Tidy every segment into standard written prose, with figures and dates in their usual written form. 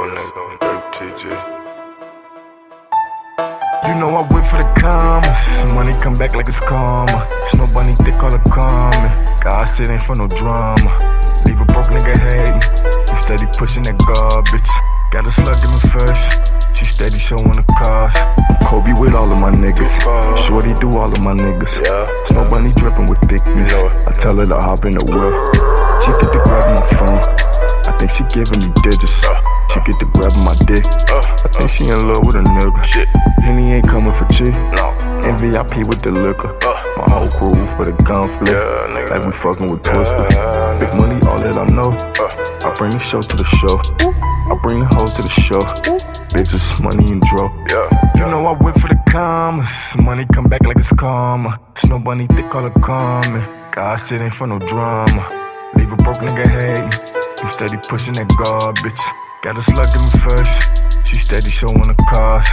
You know I wait for the commas. Money come back like it's karma. Snow bunny thick all the common. God said ain't for no drama. Leave a broke nigga hating. You steady pushing that garbage. Got a slug in me first. She steady showing the cars. Kobe with all of my niggas. Shorty do all of my niggas. Snow bunny dripping with thickness. I tell her to hop in the whip. She get to grabbing my phone. I think she giving me digits. She get to grabbing my dick. I think she in love with a nigga. Henny ain't coming for cheap. And VIP with the liquor. My whole crew for the conflict. Like we fucking with Twister. Big money, all that I know. I bring the show to the show. I bring the hoes to the show. Bitches, money and dro. You know I whip for the commas. Money come back like it's karma. Snow bunny thick all the common. God said ain't for no drama. Leave a broke nigga hating. You steady pushing that garbage. Got a slug in me first. She steady showing the cars.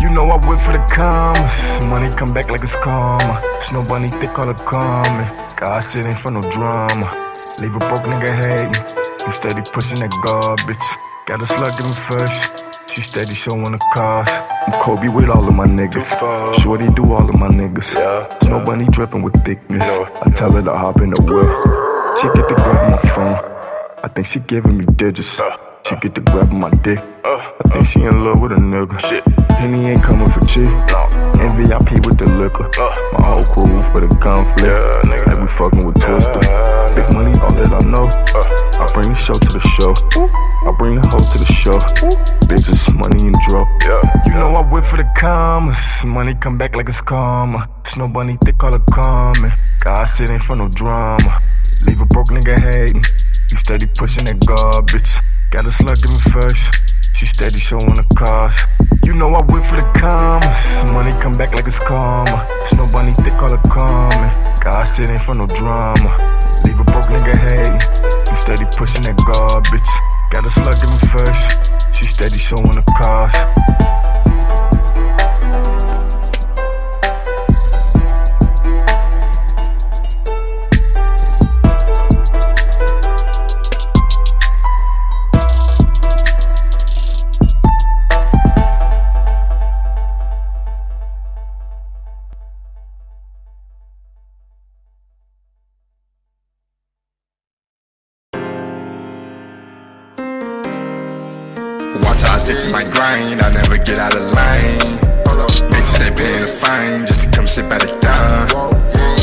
You know I whip for the commas. Money come back like it's karma. Snow bunny thick all the common. God said ain't for no drama. Leave a broke nigga hating. You steady pushing that garbage. Got a slug in me first. She steady showing the cars. I'm Kobe with all of my niggas. Shorty do all of my niggas. Snow bunny dripping with thickness. I tell her to hop in the whip. She get to grabbing my phone. I think she giving me digits. She get to grabbing my dick. I think she in love with a nigga. Henny ain't coming for cheap. And VIP with the liquor. My whole crew for the conflict. Like we fucking with Twister. Big money, all that I know. I bring the show to the show. I bring the hoe to the show. Bitches, money and dro. You know I whip for the commas. Money come back like it's karma. Snow bunny thick all the common. God said ain't for no drama. Leave a broke nigga hating. You steady pushing that garbage. Got a slug in me first. She steady showing the cars. You know I whip for the commas. Money come back like it's karma. Snow bunny thick all the common. God said ain't for no drama. Leave a broke nigga hating. You steady pushing that garbage. Got a slug in me first. She steady showing the cars. Watch how I stick to my grind, I never get out of line. Bitches, they paying a fine just to come sit by the dime.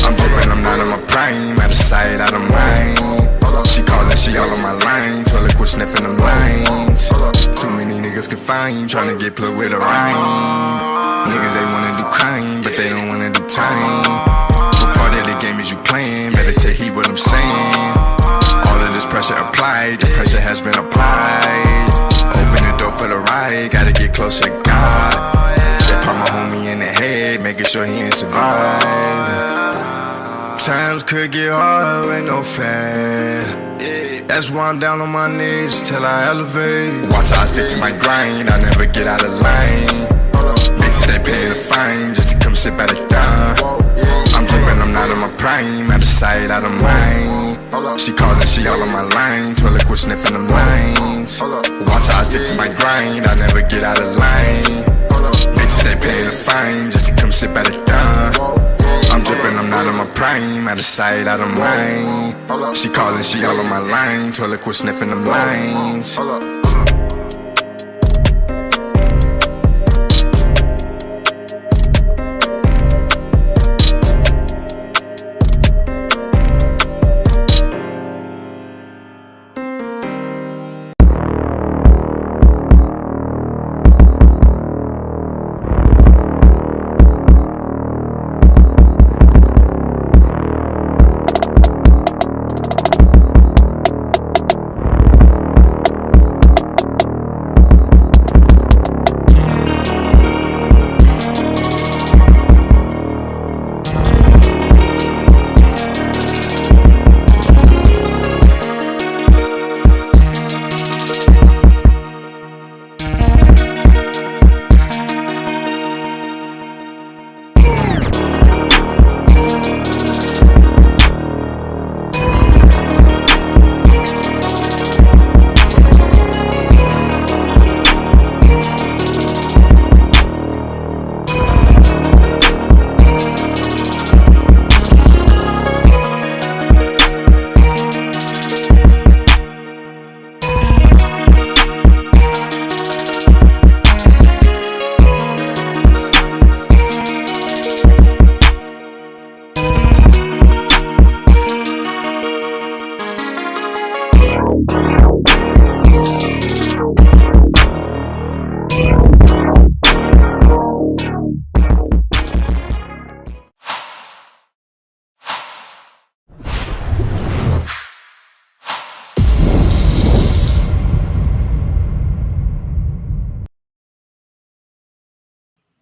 I'm drippin', I'm not in my prime, out of sight, out of mind. She callin', she all on my line, told her quit sniffing them lines. Too many niggas can find, tryna get plugged with a rhyme. Niggas, they wanna do crime, but they don't wanna do time. What part of the game is you playing? Better take heed what I'm saying. All of this pressure applied, the pressure has been applied. Open the door for the ride, gotta get closer to God. They put my homie in the head, making sure he ain't survive. Times could get hard with no fad. That's why I'm down on my knees till I elevate. Watch how I stick to my grind, I never get out of line. Bitches, they paying a fine just to come sit by the dime. I'm drippin', I'm not in my prime, out of sight, out of mind. She callin', she all on my line, told her quit sniffing them lines. Watch how I stick to my grind, I never get out of line. Bitches, they paying a fine just to come sit by the dime. I'm drippin', I'm not in my prime, out of sight, out of mind. She callin', she all on my line, told her quit sniffing them lines.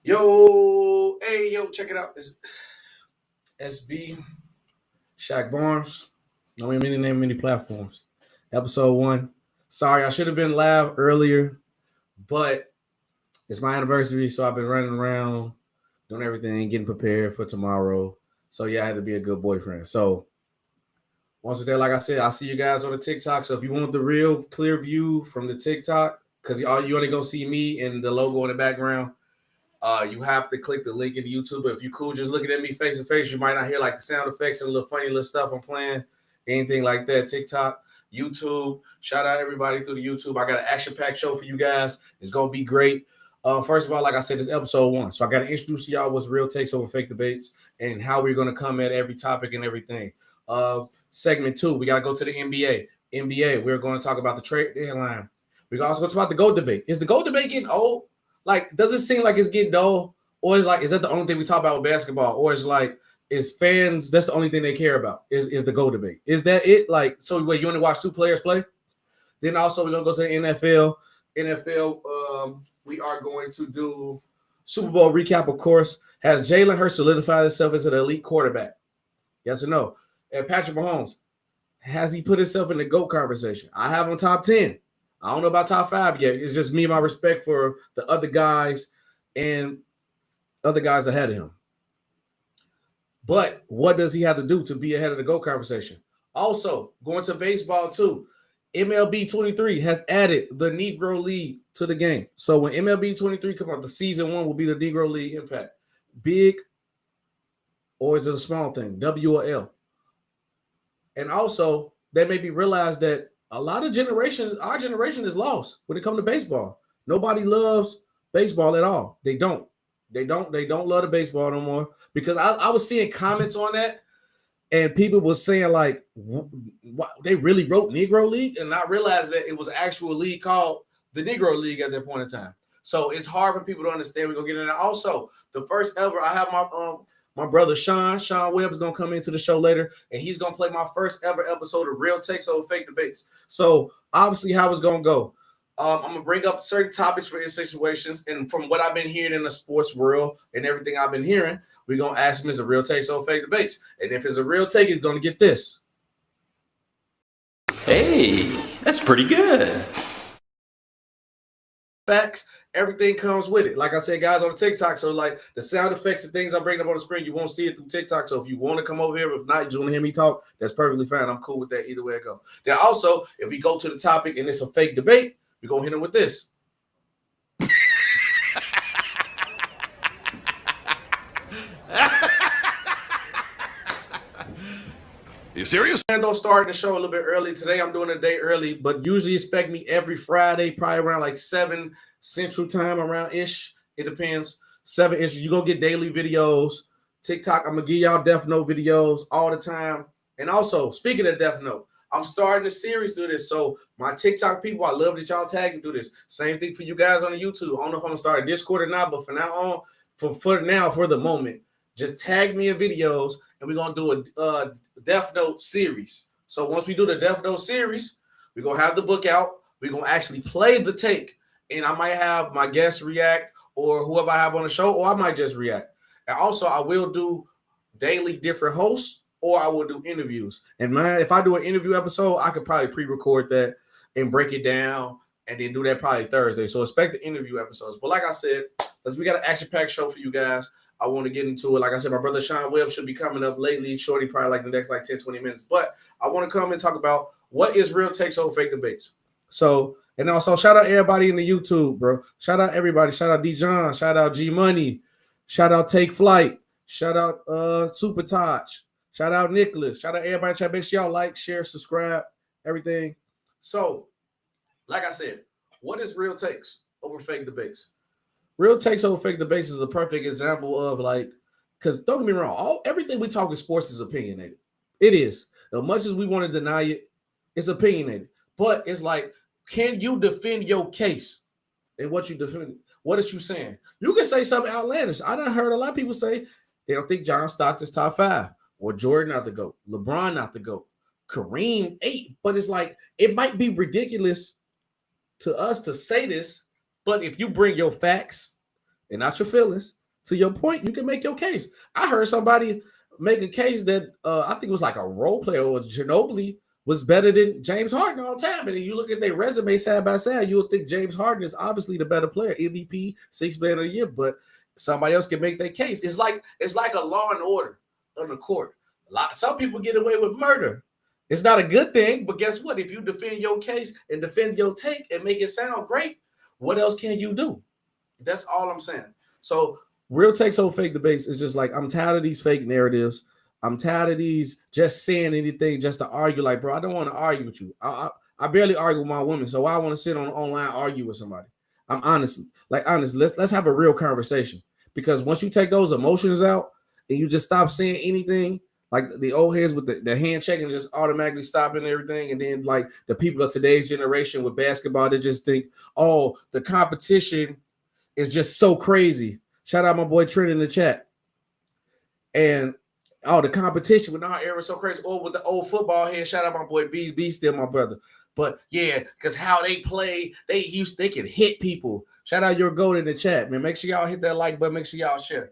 Yo, hey, yo, check it out. It's SB Shaq Barnes. I mean, many platforms. Episode 1. Sorry, I should have been live earlier, but it's my anniversary, so I've been running around doing everything, getting prepared for tomorrow. So yeah, I had to be a good boyfriend. So once we're there, like I said, I'll see you guys on the TikTok. So if you want the real clear view from the TikTok, because you only gonna see me and the logo in the background. You have to click the link in the YouTube. But if you cool, just looking at me face to face, you might not hear like the sound effects and the little funny little stuff I'm playing, anything like that. TikTok, YouTube. Shout out everybody through the YouTube. I got an action-packed show for you guys. It's gonna be great. First of all, like I said, this is episode 1. So I got to introduce to y'all what's real takes over fake debates and how we're gonna come at every topic and everything. Segment 2, we gotta go to the NBA. We're going to talk about the trade deadline. We're also going to talk about the GOAT debate. Is the GOAT debate getting old? Like, does it seem like it's getting dull? Or is that the only thing we talk about with basketball? Or is fans, that's the only thing they care about, is the GOAT debate? Is that it? Like, so wait, you only watch 2 players play? Then also we're going to go to the NFL. We are going to do Super Bowl recap, of course. Has Jalen Hurts solidified himself as an elite quarterback? Yes or no? And Patrick Mahomes, has he put himself in the GOAT conversation? I have him top 10. I don't know about top 5 yet. It's just me and my respect for the other guys and other guys ahead of him. But what does he have to do to be ahead of the GOAT conversation? Also, going to baseball too, MLB 23 has added the Negro League to the game. So when MLB 23 comes out, the season 1 will be the Negro League impact. Big, or is it a small thing? W or L? And also, they made me realize that a lot of our generation is lost when it comes to baseball. Nobody loves baseball at all. They don't love the baseball no more, because I was seeing comments on that and people were saying like, what, they really wrote Negro League, and I realized that it was an actual league called the Negro League at that point in time. So it's hard for people to understand. We're going to get into that. Also, the first ever, I have my brother Sean Webb is going to come into the show later, and he's going to play my first ever episode of Real Takes Over Fake Debates. So obviously how it's going to go. I'm going to bring up certain topics for his situations, and from what I've been hearing in the sports world and everything I've been hearing, we're going to ask him, is a real takes over fake debates? And if it's a real take, he's going to get this. Hey, that's pretty good. Facts, everything comes with it. Like I said, guys, on the TikTok, so like the sound effects and things I'm bringing up on the screen, you won't see it through TikTok. So if you want to come over here, if not, you just want to hear me talk, that's perfectly fine. I'm cool with that either way I go. Then also, if we go to the topic and it's a fake debate, we're going to hit him with this. You serious? And don't start the show a little bit early. Today I'm doing a day early, but usually expect me every Friday, probably around like 7 Central Time, around ish. It depends. 7-ish. You're going to get daily videos. TikTok, I'm going to give y'all Death Note videos all the time. And also, speaking of Death Note, I'm starting a series through this. So my TikTok people, I love that y'all tagging through this. Same thing for you guys on the YouTube. I don't know if I'm going to start a Discord or not, but for now on, for the moment, just tag me in videos, and we're going to do a Death Note series. So once we do the Death Note series, we're going to have the book out. We're going to actually play the take, and I might have my guests react, or whoever I have on the show, or I might just react. And also, I will do daily different hosts, or I will do interviews. And man, if I do an interview episode, I could probably pre-record that and break it down, and then do that probably Thursday. So expect the interview episodes. But like I said, we got an action-packed show for you guys. I want to get into it. Like I said, my brother Sean Webb should be coming up lately, shortly, probably like the next 10-20 minutes. But I want to come and talk about what is real takes over fake debates. So, and also shout out everybody in the YouTube, bro. Shout out everybody. Shout out D-John. Shout out G-Money. Shout out Take Flight. Shout out Super Touch. Shout out Nicholas. Shout out everybody. Try to make sure y'all like, share, subscribe, everything. So, like I said, what is real takes over fake debates? Real takes over fake debates is a perfect example of like, because don't get me wrong, everything we talk in sports is opinionated. It is. As much as we want to deny it, it's opinionated. But it's like, can you defend your case? And what you defend, what is you saying? You can say something outlandish. I done heard a lot of people say they don't think John Stockton's top 5, or Jordan not the GOAT, LeBron not the GOAT, Kareem 8. But it's like, it might be ridiculous to us to say this, but if you bring your facts and not your feelings. To your point, you can make your case. I heard somebody make a case that I think it was like a role player or Ginobili was better than James Harden all time. And you look at their resume side by side, you would think James Harden is obviously the better player, MVP, 6th man of the year, but somebody else can make their case. It's like a Law and Order on the court. Some people get away with murder. It's not a good thing, but guess what? If you defend your case and defend your take and make it sound great, what else can you do? That's all I'm saying. So real takes over fake debates is just like, I'm tired of these fake narratives. I'm tired of these just saying anything just to argue. Like, bro, I don't want to argue with you. I barely argue with my woman, so I want to sit on online argue with somebody. I'm honest. Let's have a real conversation. Because once you take those emotions out and you just stop saying anything, like the old heads with the hand checking just automatically stopping everything, and then like the people of today's generation with basketball, they just think, oh, the competition is just so crazy. Shout out my boy Trent in the chat. And the competition with our era is so crazy. Or with the old football head, shout out my boy B's. B's still my brother. But yeah, because how they play, they can hit people. Shout out your goat in the chat, man. Make sure y'all hit that like button. Make sure y'all share.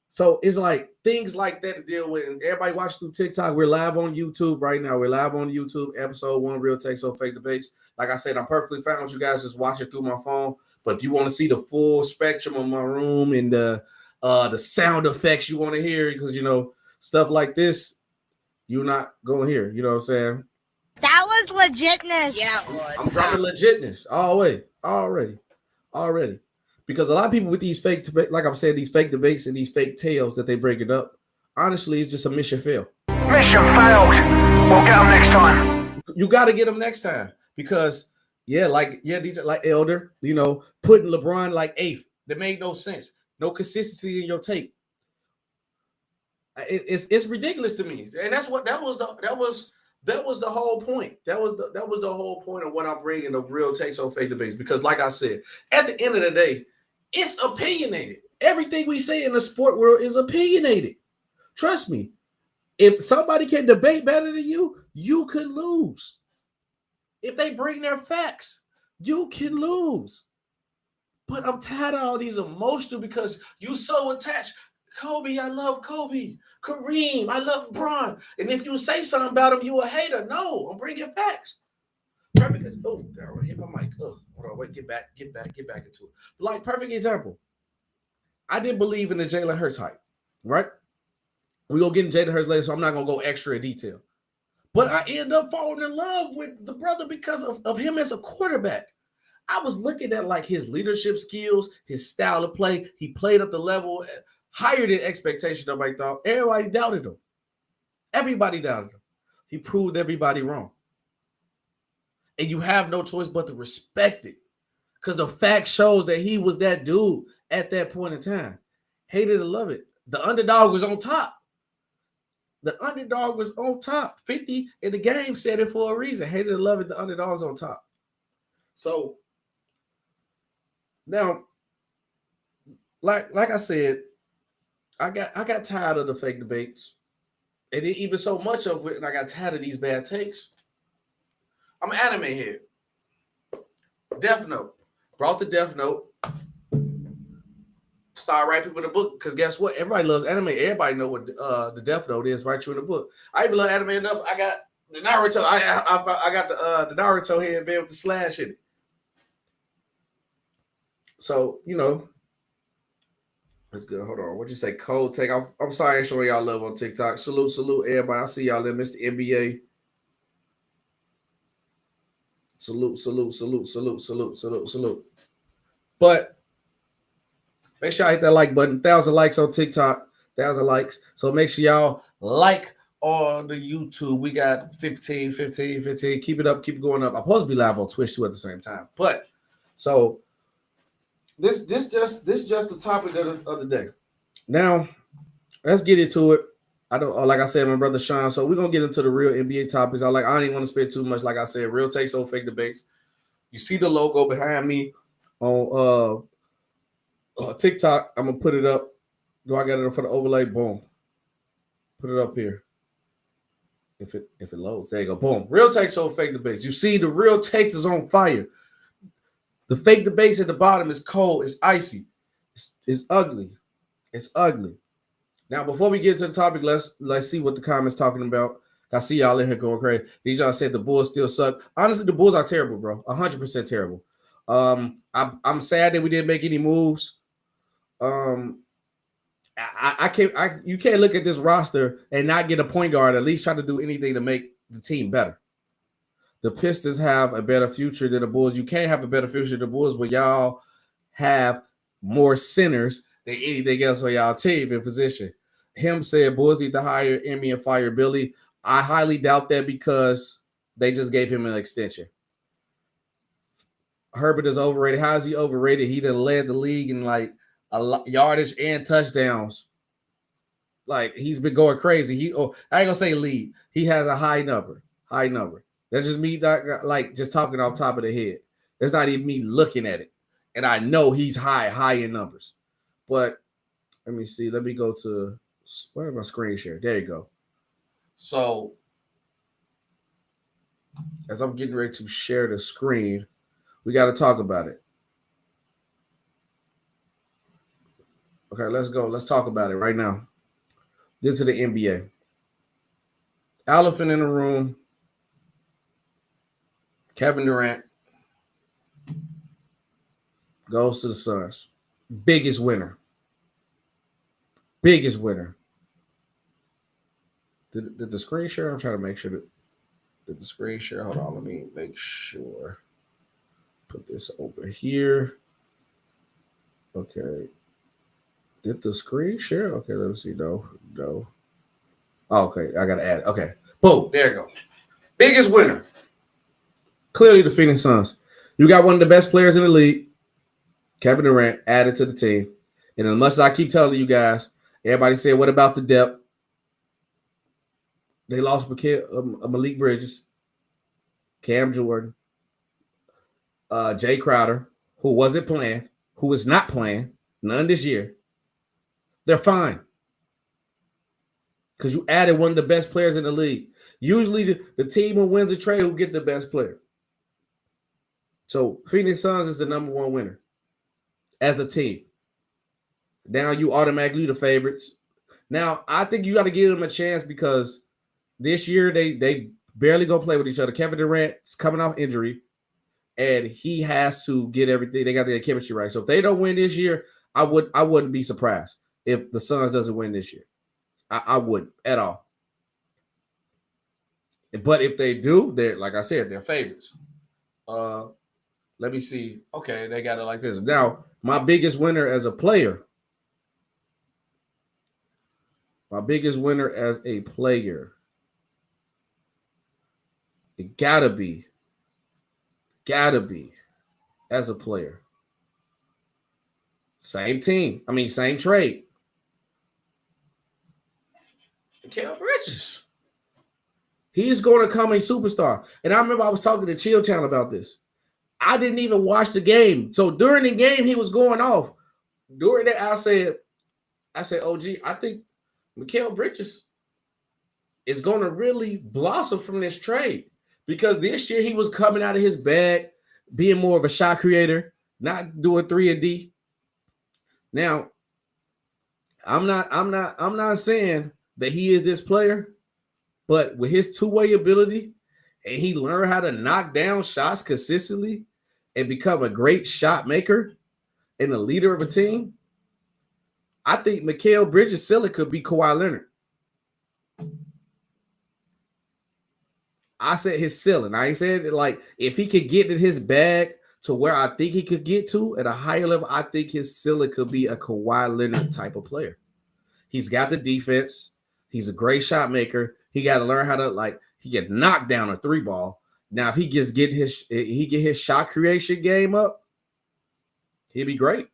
So it's like things like that to deal with. And everybody watch through TikTok. We're live on YouTube right now. We're live on YouTube. Episode 1, Real Takes Over Fake Debates. Like I said, I'm perfectly fine with you guys just watching through my phone. But if you want to see the full spectrum of my room and the sound effects you want to hear, because stuff like this, you're not going to hear. You know what I'm saying? That was legitness. Yeah, it was. I'm dropping legitness already. Because a lot of people with these fake, like I'm saying, these fake debates and these fake tales that they break it up, honestly, it's just a mission fail. Mission failed. We'll get them next time. You got to get them next time because, like Elder, putting LeBron like 8th. That made no sense. No consistency in your take. It's ridiculous to me, and that was the whole point. That was the whole point of what I'm bringing of Real Takes on Fake Debates. Because, like I said, at the end of the day, it's opinionated. Everything we say in the sport world is opinionated. Trust me. If somebody can debate better than you, you could lose. If they bring their facts, you can lose. But I'm tired of all these emotional because you so attached. Kobe, I love Kobe. Kareem, I love LeBron. And if you say something about him, you a hater. No, I'm bringing facts. Perfect. Oh, I hit my mic. Oh, hold on, wait, get back into it. Like, perfect example. I didn't believe in the Jalen Hurts hype, right? We're going to get in Jalen Hurts later, so I'm not going to go extra in detail. But I ended up falling in love with the brother because of him as a quarterback. I was looking at like his leadership skills, his style of play. He played at the level higher than expectation, nobody thought. Everybody doubted him. Everybody doubted him. He proved everybody wrong. And you have no choice but to respect it. Because the fact shows that he was that dude at that point in time. Hated to love it. The underdog was on top. 50 in the game said it for a reason. Hated to love it. The underdog's on top. So now, like I said, I got tired of the fake debates. And even so much of it, and I got tired of these bad takes. I'm an anime head. Death Note. Brought the Death Note. Start writing people in the book. Because guess what? Everybody loves anime. Everybody know what the Death Note is. Write you in the book. I even love anime enough. I got the Naruto. I got the Naruto headband with the slash in it. So, that's good. Hold on. What'd you say? Cold take. I'm sorry I'm showing y'all love on TikTok. Salute, everybody. I see y'all there. Mr. NBA. Salute. But make sure I hit that like button. 1,000 likes on TikTok. 1,000 likes. So make sure y'all like on the YouTube. We got 15. Keep it up. Keep it going up. I'm supposed to be live on Twitch too at the same time. But so this just the topic of the day. Now, let's get into it. Like I said, my brother Sean. So we're gonna get into the real NBA topics. I don't even want to spend too much. Like I said, Real Takes on Fake Debates. You see the logo behind me on TikTok. I'm gonna put it up. Do I got it for the overlay? Boom. Put it up here. If it loads, there you go. Boom. Real Takes on Fake Debates. You see the Real Takes is on fire. The fake debates at the bottom is cold. It's icy. It's ugly. It's ugly. Now, before we get to the topic, let's see what the comments talking about. I see y'all in here going crazy. These y'all said the Bulls still suck. Honestly, the Bulls are terrible, bro. 100% terrible. I'm sad that we didn't make any moves. You can't look at this roster and not get a point guard. At least try to do anything to make the team better. The Pistons have a better future than the Bulls. You can't have a better future than the Bulls, but y'all have more centers than anything else on y'all team in position. Him said Bulls need to hire Emmy and fire Billy. I highly doubt that because they just gave him an extension. Herbert is overrated. How is he overrated? He done led the league in like yardage and touchdowns. Like he's been going crazy. I ain't gonna say lead. He has a high number. High number. That's just me like just talking off top of the head. That's not even me looking at it. And I know he's high in numbers. But let me see. Let me go to where my screen share. There you go. So as I'm getting ready to share the screen, we got to talk about it. Okay, let's go. Let's talk about it right now. Get to the NBA. Elephant in the room. Kevin Durant goes to the Suns. Biggest winner. Biggest winner. Did the screen share? I'm trying to make sure that the screen share. Hold on, let me make sure. Put this over here. Okay. Did the screen share? Okay, let me see. No. Oh, okay, I gotta add it. Okay. Boom. There you go. Biggest winner. Clearly the Phoenix Suns. You got one of the best players in the league, Kevin Durant, added to the team. And as much as I keep telling you guys, everybody said, what about the depth? They lost Malik Bridges, Cam Jordan, Jay Crowder, who wasn't playing, who is not playing, none this year. They're fine. Because you added one of the best players in the league. Usually the team who wins a trade will get the best player. So Phoenix Suns is the number one winner as a team. Now you automatically the favorites. Now, I think you got to give them a chance because this year they barely go play with each other. Kevin Durant's coming off injury, and he has to get everything. They got their chemistry right. So if they don't win this year, I wouldn't be surprised if the Suns doesn't win this year. I wouldn't at all. But if they do, they're like I said, they're favorites. Let me see. Okay, they got it like this. Now, my biggest winner as a player. It gotta be as a player. Same team. I mean, same trade. Mikal Bridges. He's going to come a superstar. And I remember I was talking to Chill Town about this. I didn't even watch the game. So during the game, he was going off. During that, I said, OG, I think Mikal Bridges is going to really blossom from this trade. Because this year he was coming out of his bag, being more of a shot creator, not doing 3-and-D. Now, I'm not saying that he is this player, but with his two-way ability, and he learned how to knock down shots consistently and become a great shot maker and a leader of a team, I think Mikal Bridges' ceiling could be Kawhi Leonard. I said his ceiling. I ain't said it like if he could get in his bag to where I think he could get to at a higher level, I think his ceiling could be a Kawhi Leonard type of player. He's got the defense. He's a great shot maker. He got to learn how to he can knock down a 3-ball. Now, if he get his shot creation game up, he'd be great.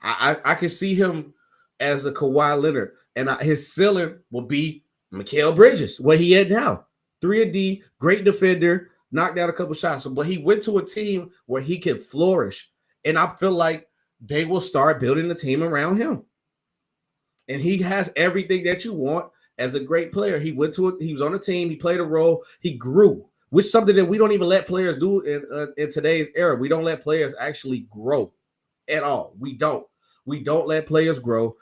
I can see him as a Kawhi Leonard, and his ceiling will be Mikal Bridges, where he at now. 3-and-D, great defender, knocked down a couple shots. But he went to a team where he can flourish, and I feel like they will start building the team around him. And he has everything that you want as a great player. He went to it. He was on a team. He played a role. He grew, which is something that we don't even let players do in today's era. We don't let players actually grow at all. We don't. We don't let players grow.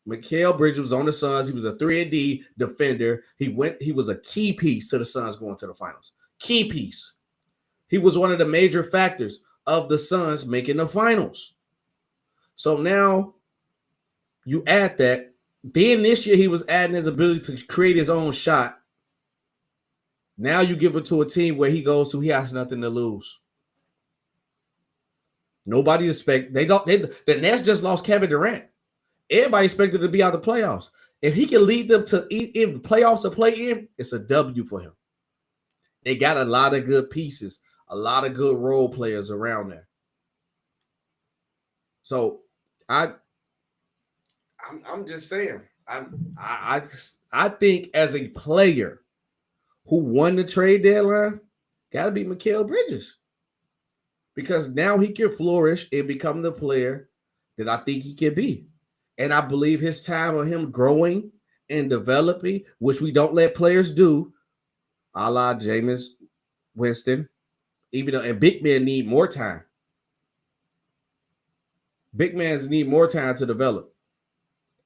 Mikal Bridges was on the Suns. He was a 3-and-D defender. He was a key piece to the Suns going to the finals. Key piece. He was one of the major factors of the Suns making the finals. So now you add that. Then this year he was adding his ability to create his own shot. Now you give it to a team where he goes to, he has nothing to lose. Nobody the Nets just lost Kevin Durant. Everybody expected to be out the playoffs. If he can lead them to in the playoffs to play in, it's a W for him. They got a lot of good pieces, a lot of good role players around there. So I'm just saying, I think as a player who won the trade deadline, got to be Mikal Bridges, because now he can flourish and become the player that I think he can be. And I believe his time of him growing and developing, which we don't let players do, a la Jameis Winston, even though, and big men need more time. Big men need more time to develop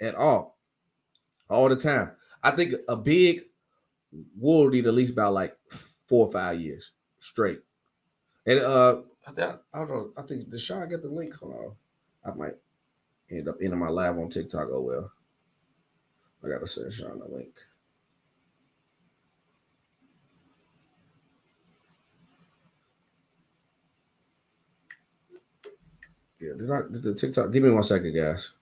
at all the time. I think a big will need at least about like 4 or 5 years straight. And I don't know. I think Deshaun get the link. Hold on. I might end up ending my live on TikTok. Oh well. I gotta send Sean the link. Yeah, did the TikTok? Give me 1 second, guys.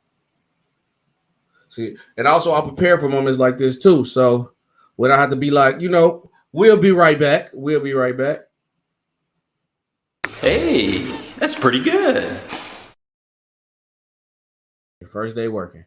See, and also I'll prepare for moments like this too. So when I have to be like, we'll be right back. We'll be right back. Hey, that's pretty good. Your first day working.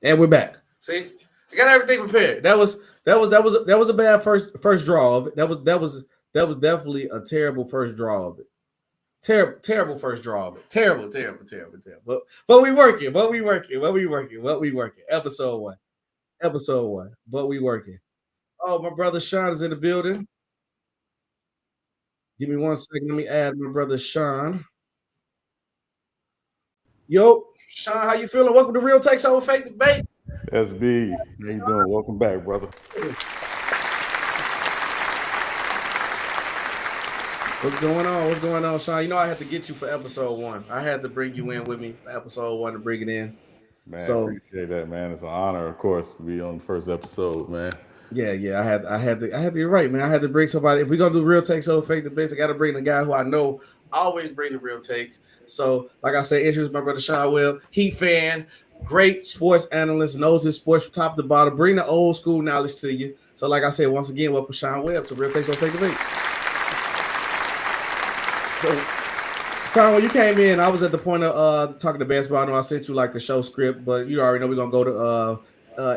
And we're back. See, I got everything prepared. That was a bad first draw of it. That was definitely a terrible first draw of it. Terrible first draw of it. Terrible. But we working. Episode one. But we working. Oh, my brother Sean is in the building. Give me 1 second. Let me add my brother Sean. Yo, Sean, how you feeling? Welcome to Real Takes Over Fake Debate. SB, how you doing? Welcome back, brother. What's going on, Sean? I had to get you for episode 1. I had to bring you in with me for episode 1 to bring it in. Man, so, appreciate that, man. It's an honor, of course, to be on the first episode, man. Yeah. I had to. You're right, man. I had to bring somebody. If we're gonna do Real Takes Over Fake Debates, I got to bring the guy who I know always bring the real takes. So, like I said, introduce my brother Sean Webb, Heat fan, great sports analyst, knows his sports from top to bottom. Bring the old school knowledge to you. So, like I said, once again, welcome Sean Webb to Real Takes Over Fake Debates. So, Sean, when you came in, I was at the point of talking to basketball. I know I sent you like the show script, but you already know we're gonna go to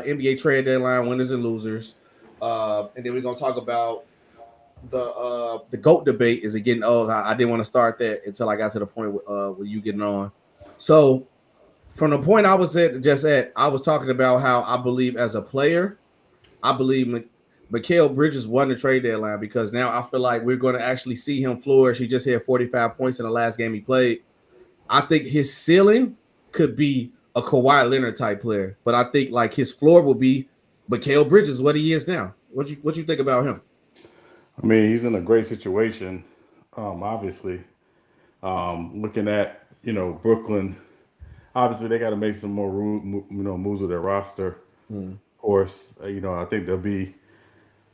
NBA trade deadline winners and losers, and then we're gonna talk about the GOAT debate. Is it getting old? I didn't want to start that until I got to the point with you getting on. So from the point I was at, I was talking about how I believe as a player, I believe Mikal Bridges won the trade deadline, because now I feel like we're going to actually see him flourish. He just had 45 points in the last game he played. I think his ceiling could be a Kawhi Leonard type player, but I think like his floor will be Mikal Bridges, what he is now. What you think about him? I mean, he's in a great situation. Obviously, looking at Brooklyn, obviously they got to make some more moves with their roster. Of course, I think they'll be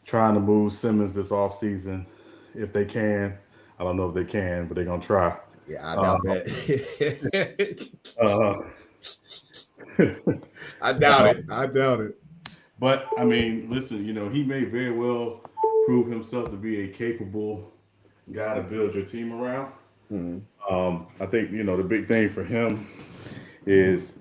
trying to move Simmons this offseason if they can. I don't know if they can, but they're gonna try. Yeah, I doubt that. I doubt it. But I mean, listen, he may very well prove himself to be a capable guy to build your team around. I think the big thing for him is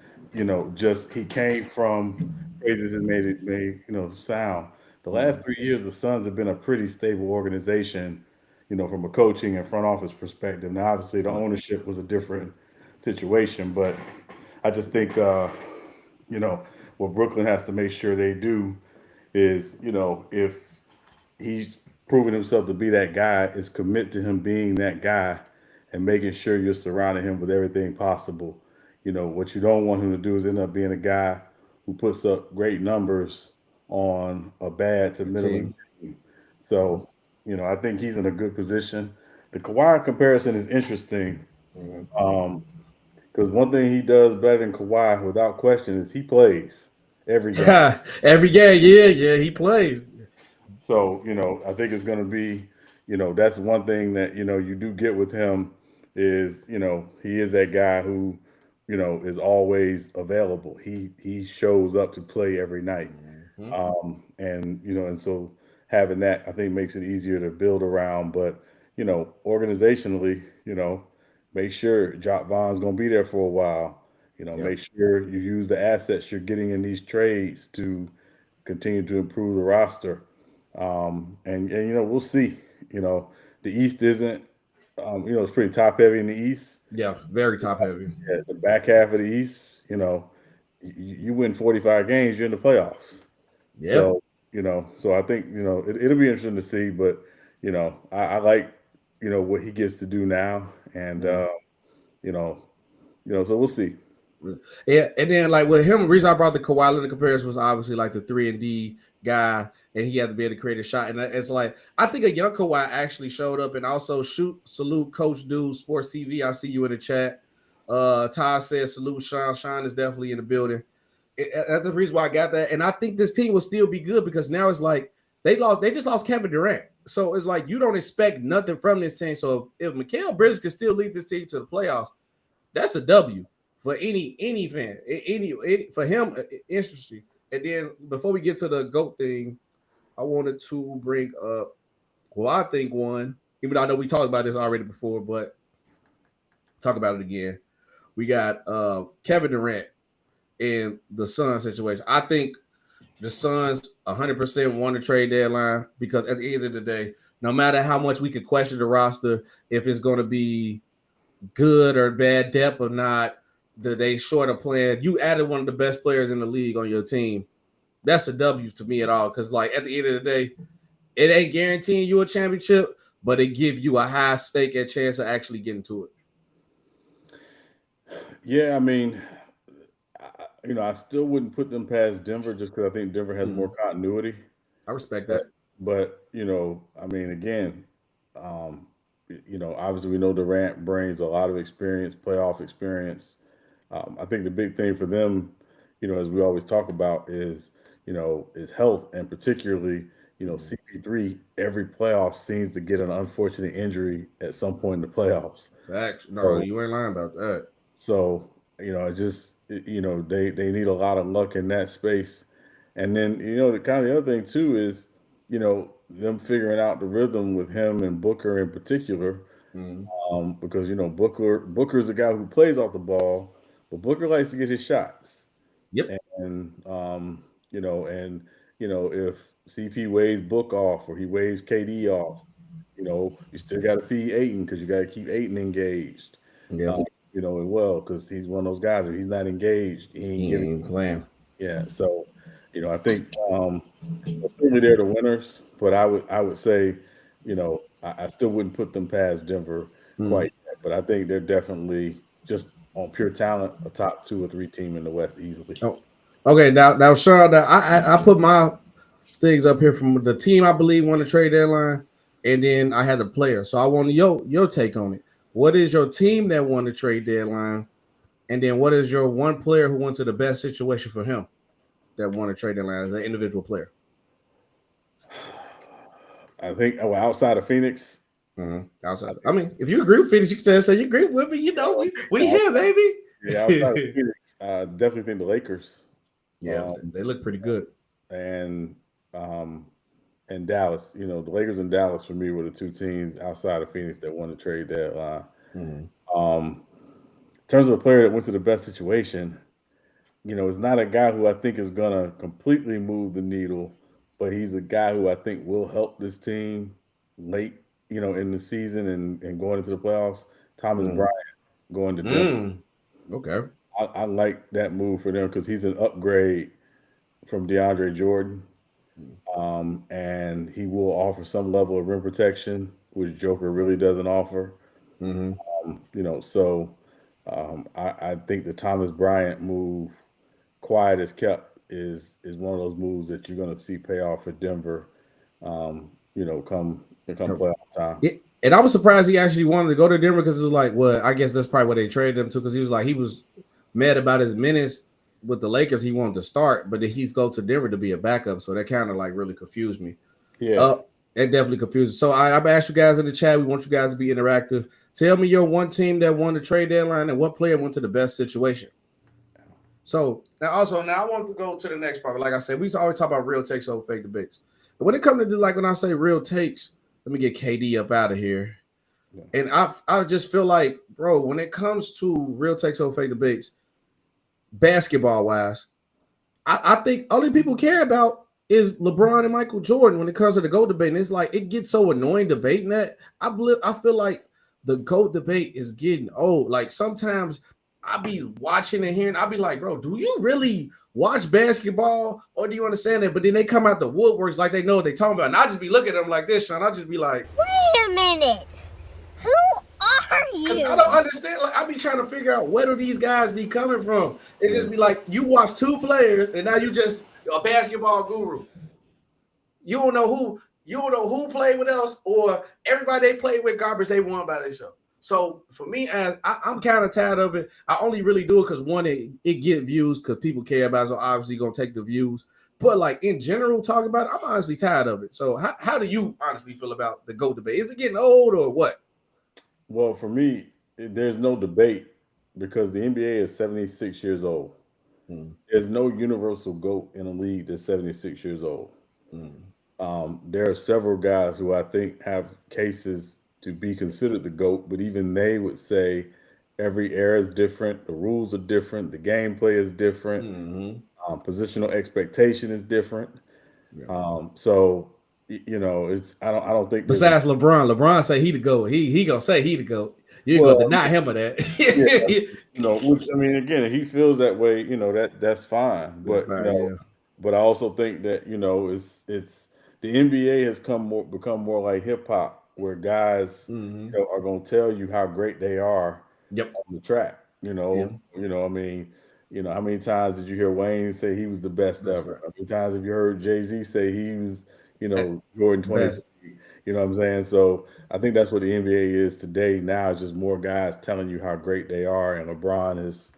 just he came from phrases that made it sound. The last 3 years, the Suns have been a pretty stable organization, from a coaching and front office perspective. Now, obviously, the ownership was a different situation, but I just think you know, what Brooklyn has to make sure they do is, you know, if he's proven himself to be that guy, is commit to him being that guy and making sure you're surrounding him with everything possible. You know, what you don't want him to do is end up being a guy who puts up great numbers on a bad to middling team. So, you know, I think he's in a good position. The Kawhi comparison is interesting. Because one thing he does better than Kawhi, without question, is he plays every game. Every game, yeah, he plays. So, you know, I think it's going to be, you know, that's one thing that, you know, you do get with him is, you know, he is that guy who, you know, is always available. He shows up to play every night. And, you know, and so having that, I think, makes it easier to build around. But, you know, organizationally, you know, make sure Jock Vaughn's going to be there for a while. You know, make sure you use the assets you're getting in these trades to continue to improve the roster. And you know, we'll see. You know, the East isn't, you know, it's pretty top heavy in the East. Yeah, very top heavy. Yeah, the back half of the East, you know, you win 45 games, you're in the playoffs. Yeah. So, you know, so I think, you know, it'll be interesting to see. But, you know, I like, you know, what he gets to do now. And, you know, so we'll see. Yeah, and then like with him, the reason I brought the Kawhi Leonard comparison was obviously like the 3-and-D guy, and he had to be able to create a shot. And it's like I think a young Kawhi actually showed up, and also salute Coach Dude Sports TV. I see you in the chat. Todd says salute Sean. Sean is definitely in the building. That's the reason why I got that, and I think this team will still be good because now it's like they just lost Kevin Durant, so it's like you don't expect nothing from this team. So if Mikal Bridges can still lead this team to the playoffs, that's a W. For any fan, any for him, interesting. And then before we get to the GOAT thing, I wanted to bring up, well, I think one, even though I know we talked about this already before, but talk about it again. We got Kevin Durant and the Suns situation. I think the Suns 100% won the trade deadline because at the end of the day, no matter how much we could question the roster, if it's going to be good or bad depth or not, they short a plan. You added one of the best players in the league on your team. That's a W to me at all. Because, like, at the end of the day, it ain't guaranteeing you a championship, but it gives you a high stake and chance of actually getting to it. Yeah, I mean, you know, I still wouldn't put them past Denver just because I think Denver has more continuity. I respect that. But, you know, I mean, again, you know, obviously we know Durant brings a lot of experience, playoff experience. I think the big thing for them, you know, as we always talk about is, you know, is health, and particularly, you know, CP3 every playoff seems to get an unfortunate injury at some point in the playoffs. Facts. No, you ain't lying about that. So, you know, you know, they need a lot of luck in that space. And then, you know, the other thing too is, you know, them figuring out the rhythm with him and Booker in particular, because, you know, Booker is a guy who plays off the ball, but Booker likes to get his shots. Yep. And you know, if CP waves Book off or he waves KD off, you know, you still got to feed Ayton because you got to keep Ayton engaged. Yeah. You know, and well, because he's one of those guys where he's not engaged, he ain't playing. Yeah. So, you know, I think certainly they're the winners, but I would say, you know, I still wouldn't put them past Denver quite yet, but I think they're definitely just on pure talent a top 2 or 3 team in the West easily. Oh, okay. Now, Sean, I put my things up here from the team I believe won the trade deadline, and then I had the player. So I want your take on it. What is your team that won the trade deadline, and then what is your one player who went to the best situation for him that won a trade deadline as an individual player? I think outside of Phoenix. Outside, I mean, if you agree with Phoenix, you can just say you agree with me. You know, we here, baby. Yeah, outside of Phoenix, I definitely think the Lakers. Yeah, they look pretty good. And Dallas, you know, the Lakers and Dallas for me were the 2 teams outside of Phoenix that won the trade deadline. In terms of the player that went to the best situation, you know, it's not a guy who I think is gonna completely move the needle, but he's a guy who I think will help this team late, you know, in the season and going into the playoffs. Thomas Bryant going to Denver. Okay. I like that move for them because he's an upgrade from DeAndre Jordan. And he will offer some level of rim protection, which Joker really doesn't offer. So I think the Thomas Bryant move, quiet as kept, is one of those moves that you're going to see pay off for Denver. Come playoff time. Yeah. And I was surprised he actually wanted to go to Denver because it was like, well, I guess that's probably what they traded him to because he was mad about his minutes with the Lakers. He wanted to start, but then he's go to Denver to be a backup. So that kind of like really confused me. Yeah. It definitely confused me. So I've asked you guys in the chat. We want you guys to be interactive. Tell me your one team that won the trade deadline and what player went to the best situation. So now I want to go to the next part. Like I said, we always talk about real takes over fake debates. But when it comes to when I say real takes, let me get KD up out of here. Yeah. And I just feel like, bro, when it comes to real takes over fake debates, basketball wise, I think only people care about is LeBron and Michael Jordan when it comes to the GOAT debate. And it's like it gets so annoying debating that. I feel like the GOAT debate is getting old. Like sometimes I be watching and hearing, I be like, bro, do you really watch basketball or do you understand that? But then they come out the woodworks like they know what they talking about. And I just be looking at them like this, Sean. I just be like, wait a minute. Who are you? I don't understand. Like I be trying to figure out where do these guys be coming from. It just be like you watch two players and now you just a basketball guru. You don't know who played with else or everybody they played with garbage they won by themselves. So for me, as I'm kind of tired of it. I only really do it because one, it get views because people care about it. So obviously gonna take the views. But like in general, talking about it, I'm honestly tired of it. So how do you honestly feel about the GOAT debate? Is it getting old or what? Well, for me, there's no debate because the NBA is 76 years old. There's no universal GOAT in a league that's 76 years old. There are several guys who I think have cases to be considered the GOAT, but even they would say every era is different, the rules are different, the gameplay is different, positional expectation is different. So it's I don't think. Besides LeBron say he the GOAT. He gonna say he the GOAT. You ain't gonna deny him of that. Which I mean, again, if he feels that way, that's fine. But but I also think that it's the NBA has become more like hip hop. Where guys are going to tell you how great they are on the track. I mean, how many times did you hear Wayne say he was the best ever? How many times have you heard Jay-Z say he was, Jordan 20? You know what I'm saying? So I think that's what the NBA is today. Now it's just more guys telling you how great they are, and LeBron is,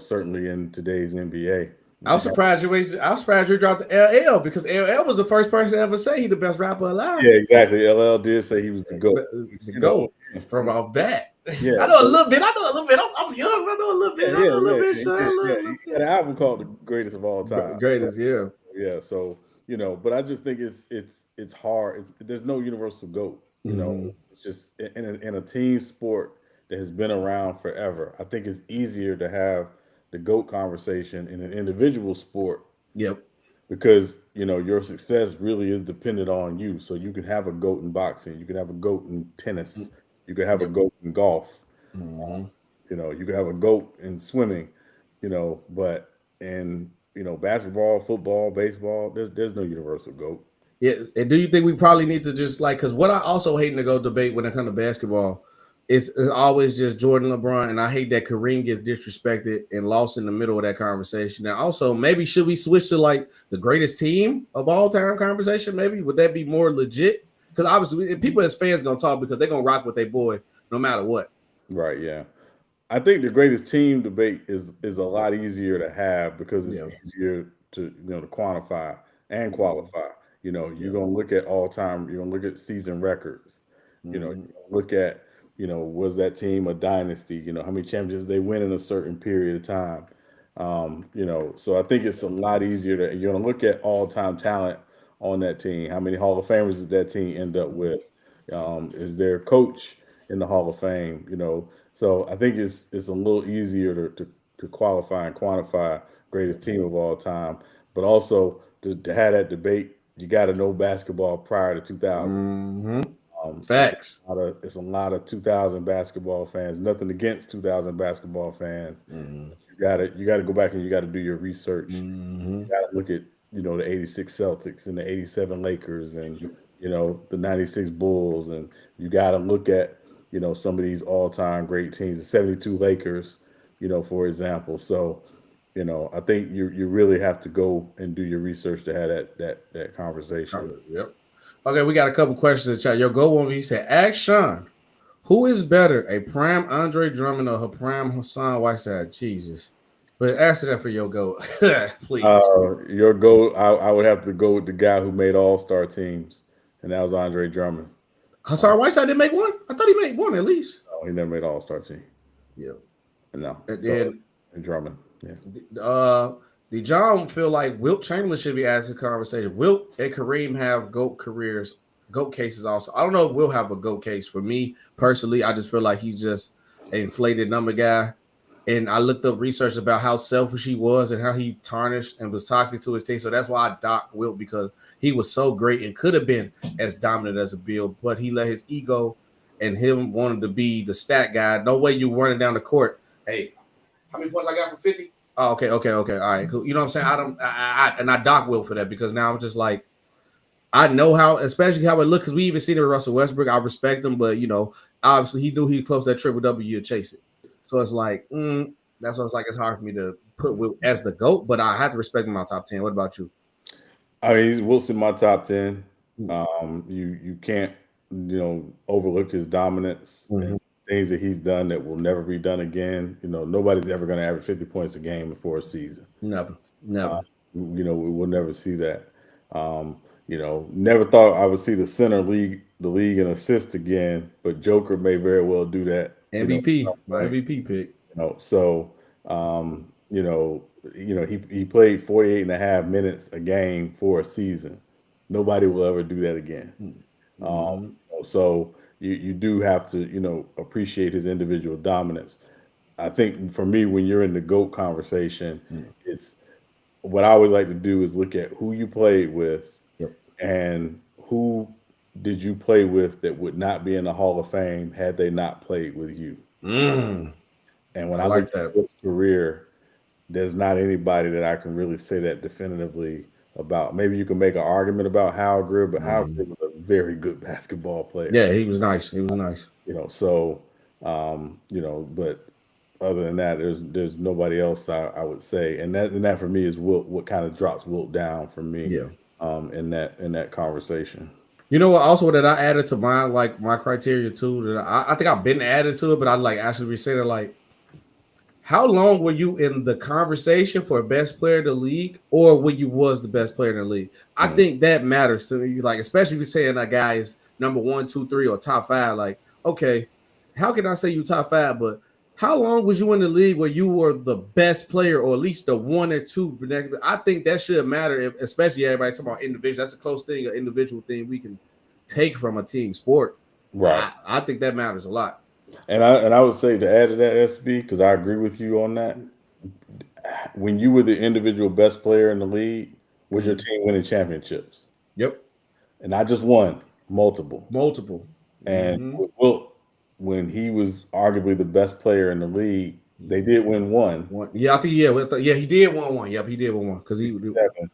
certainly in today's NBA. I was surprised you dropped the LL because LL was the first person to ever say he the best rapper alive. Yeah, exactly. LL did say he was the GOAT. The GOAT from off bat. Yeah, I know a little bit. I'm young. I know a little bit. I know a little bit. He had an album called "The Greatest of All Time." Greatest, yeah. Yeah. So but I just think it's hard. There's no universal GOAT. It's just in a team sport that has been around forever. I think it's easier to have the GOAT conversation in an individual sport. Yep. Because, your success really is dependent on you. So you can have a GOAT in boxing. You can have a GOAT in tennis. You can have a GOAT in golf. You can have a GOAT in swimming, but in, basketball, football, baseball, there's no universal GOAT. Yeah. And do you think we probably need to just because what I also hate in the GOAT debate when it comes to basketball, it's always just Jordan, LeBron, and I hate that Kareem gets disrespected and lost in the middle of that conversation. And also, maybe should we switch to like the greatest team of all time conversation? Maybe would that be more legit? Because obviously, people as fans gonna talk because they're gonna rock with their boy no matter what. Right. Yeah. I think the greatest team debate is a lot easier to have because it's easier to to quantify and qualify. You're gonna look at all time. You're gonna look at season records. You're gonna look at was that team a dynasty? How many championships they win in a certain period of time? So I think it's a lot easier you're going to look at all-time talent on that team. How many Hall of Famers did that team end up with? Is their coach in the Hall of Fame? So I think it's a little easier to qualify and quantify greatest team of all time. But also to have that debate, you got to know basketball prior to 2000. Facts. It's a lot of 2000 basketball fans. Nothing against 2000 basketball fans. Mm-hmm. You got to go back and you got to do your research. Mm-hmm. You got to look at the 86 Celtics and the 87 Lakers and the 96 Bulls, and you got to look at some of these all-time great teams, the 72 Lakers, for example. So I think you really have to go and do your research to have that conversation. Yep. Okay, we got a couple questions in the chat. Yo, go on. He said, ask Sean, who is better, a prime Andre Drummond or a prime Hassan Whiteside? Jesus. But answer that for your go, please. Your go, I would have to go with the guy who made all-star teams, and that was Andre Drummond. Hassan Whiteside didn't make one? I thought he made one at least. No, he never made all-star team. Yeah. No. And then Drummond. Yeah. The John feel like Wilt Chamberlain should be added to the conversation. Wilt and Kareem have GOAT cases also. I don't know if Wilt have a GOAT case. For me personally, I just feel like he's just an inflated number guy. And I looked up research about how selfish he was and how he tarnished and was toxic to his team. So that's why I docked Wilt, because he was so great and could have been as dominant as a Bill, but he let his ego and him wanted to be the stat guy. No way you running down the court. Hey, how many points I got for 50? Oh, okay. All right, cool. You know what I'm saying? I dock Wilt for that, because now I'm just like, I know how, especially how it look, because we even seen it with Russell Westbrook. I respect him, but obviously he knew he close that triple W to chase it. So it's like, that's why it's like it's hard for me to put Wilt as the GOAT, but I have to respect him in my top 10. What about you? I mean, Wilt's in my top 10. You can't, overlook his dominance and things that he's done that will never be done again. Nobody's ever going to average 50 points a game for a season. Never. We will never see that. Never thought I would see the center lead the league in assists again, but Joker may very well do that. MVP, my MVP pick. So he played 48 and a half minutes a game for a season. Nobody will ever do that again. So you do have to appreciate his individual dominance. I think for me, when you're in the GOAT conversation, it's what I always like to do is look at who you played with and who did you play with that would not be in the Hall of Fame had they not played with you. And when I look at his career, there's not anybody that I can really say that definitively about. Maybe you can make an argument about Howard Greer, but Howard Greer was a very good basketball player. Yeah, he was nice. But other than that, there's nobody else I would say. And that for me is Wilt, what kind of drops Wilt down for me in that conversation. You know what? Also, that I added to my criteria too. That I think I've been added to it, but I actually saying it how long were you in the conversation for best player in the league, or when you was the best player in the league? I think that matters to me. Especially if you're saying that guy is number 1, 2, 3, or top 5. Okay, how can I say you top 5? But how long was you in the league where you were the best player, or at least the 1 or 2? I think that should matter, especially everybody talking about individual. That's a close thing, an individual thing we can take from a team sport. Right. I think that matters a lot. And I would say to add to that, SB, because I agree with you on that. When you were the individual best player in the league, was your team winning championships? Yep. And not just one, multiple. And with Wilt, when he was arguably the best player in the league, they did win one. Yeah, I think he did win one. Yep, he did win one because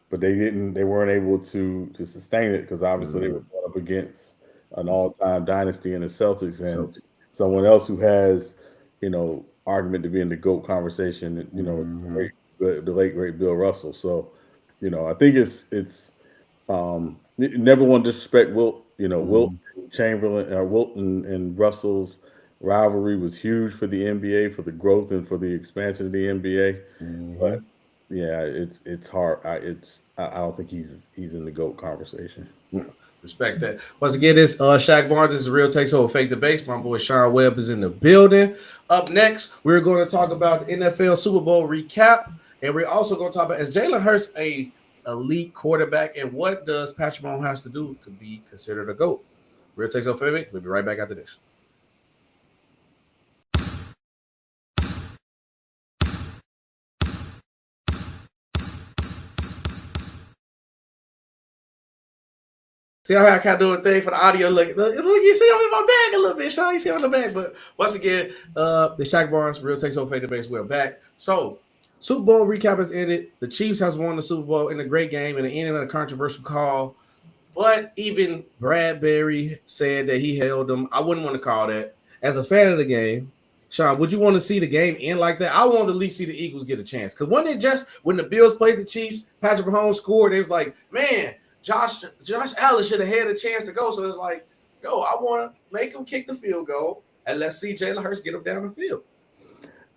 but they weren't able to sustain it because obviously they were going up against an all-time dynasty in the Celtics and someone else who has argument to be in the GOAT conversation. The late great Bill Russell. So I think it's never want to disrespect Wilt. Wilt Chamberlain, Wilt and Russell's rivalry was huge for the NBA, for the growth and for the expansion of the NBA. But yeah, it's hard. I don't think he's in the GOAT conversation. Respect that. Once again, this Shaq Barnes is a real takes over fake debates. My boy Sean Webb is in the building. Up next, we're going to talk about the NFL Super Bowl recap, and we're also going to talk about, is Jalen Hurts a elite quarterback, and what does Patrick Mahomes has to do to be considered a GOAT? Real takes over fake. We'll be right back after this. See how I kind of do a thing for the audio. Look, you see I'm in my bag a little bit, Sean. You see I'm in the bag. But once again, the Shaq Barnes Real Takes Over Fade Base. We're back. So, Super Bowl recap has ended. The Chiefs has won the Super Bowl in a great game and the ending of a controversial call. But even Bradbury said that he held them. I wouldn't want to call that. As a fan of the game, Sean, would you want to see the game end like that? I want to at least see the Eagles get a chance. Because when the Bills played the Chiefs, Patrick Mahomes scored, they was like, man, Josh Allen should have had a chance to go. So it's like, yo, I want to make him kick the field goal and let's see Jalen Hurts get him down the field.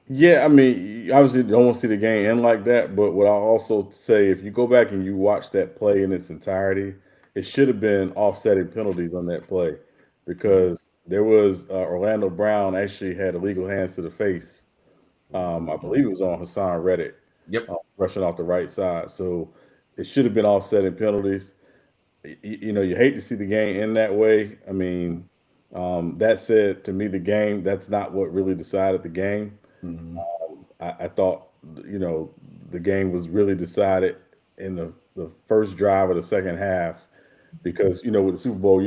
Yeah, I mean, obviously don't want to see the game end like that. But what I'll also say, if you go back and you watch that play in its entirety, it should have been offsetting penalties on that play because there was Orlando Brown actually had illegal hands to the face. I believe it was on Hassan Reddick. Yep. Rushing off the right side. So it should have been offsetting penalties. You hate to see the game end that way. I mean, that said, to me, that's not what really decided the game. Mm-hmm. I thought, the game was really decided in the first drive of the second half because, with the Super Bowl,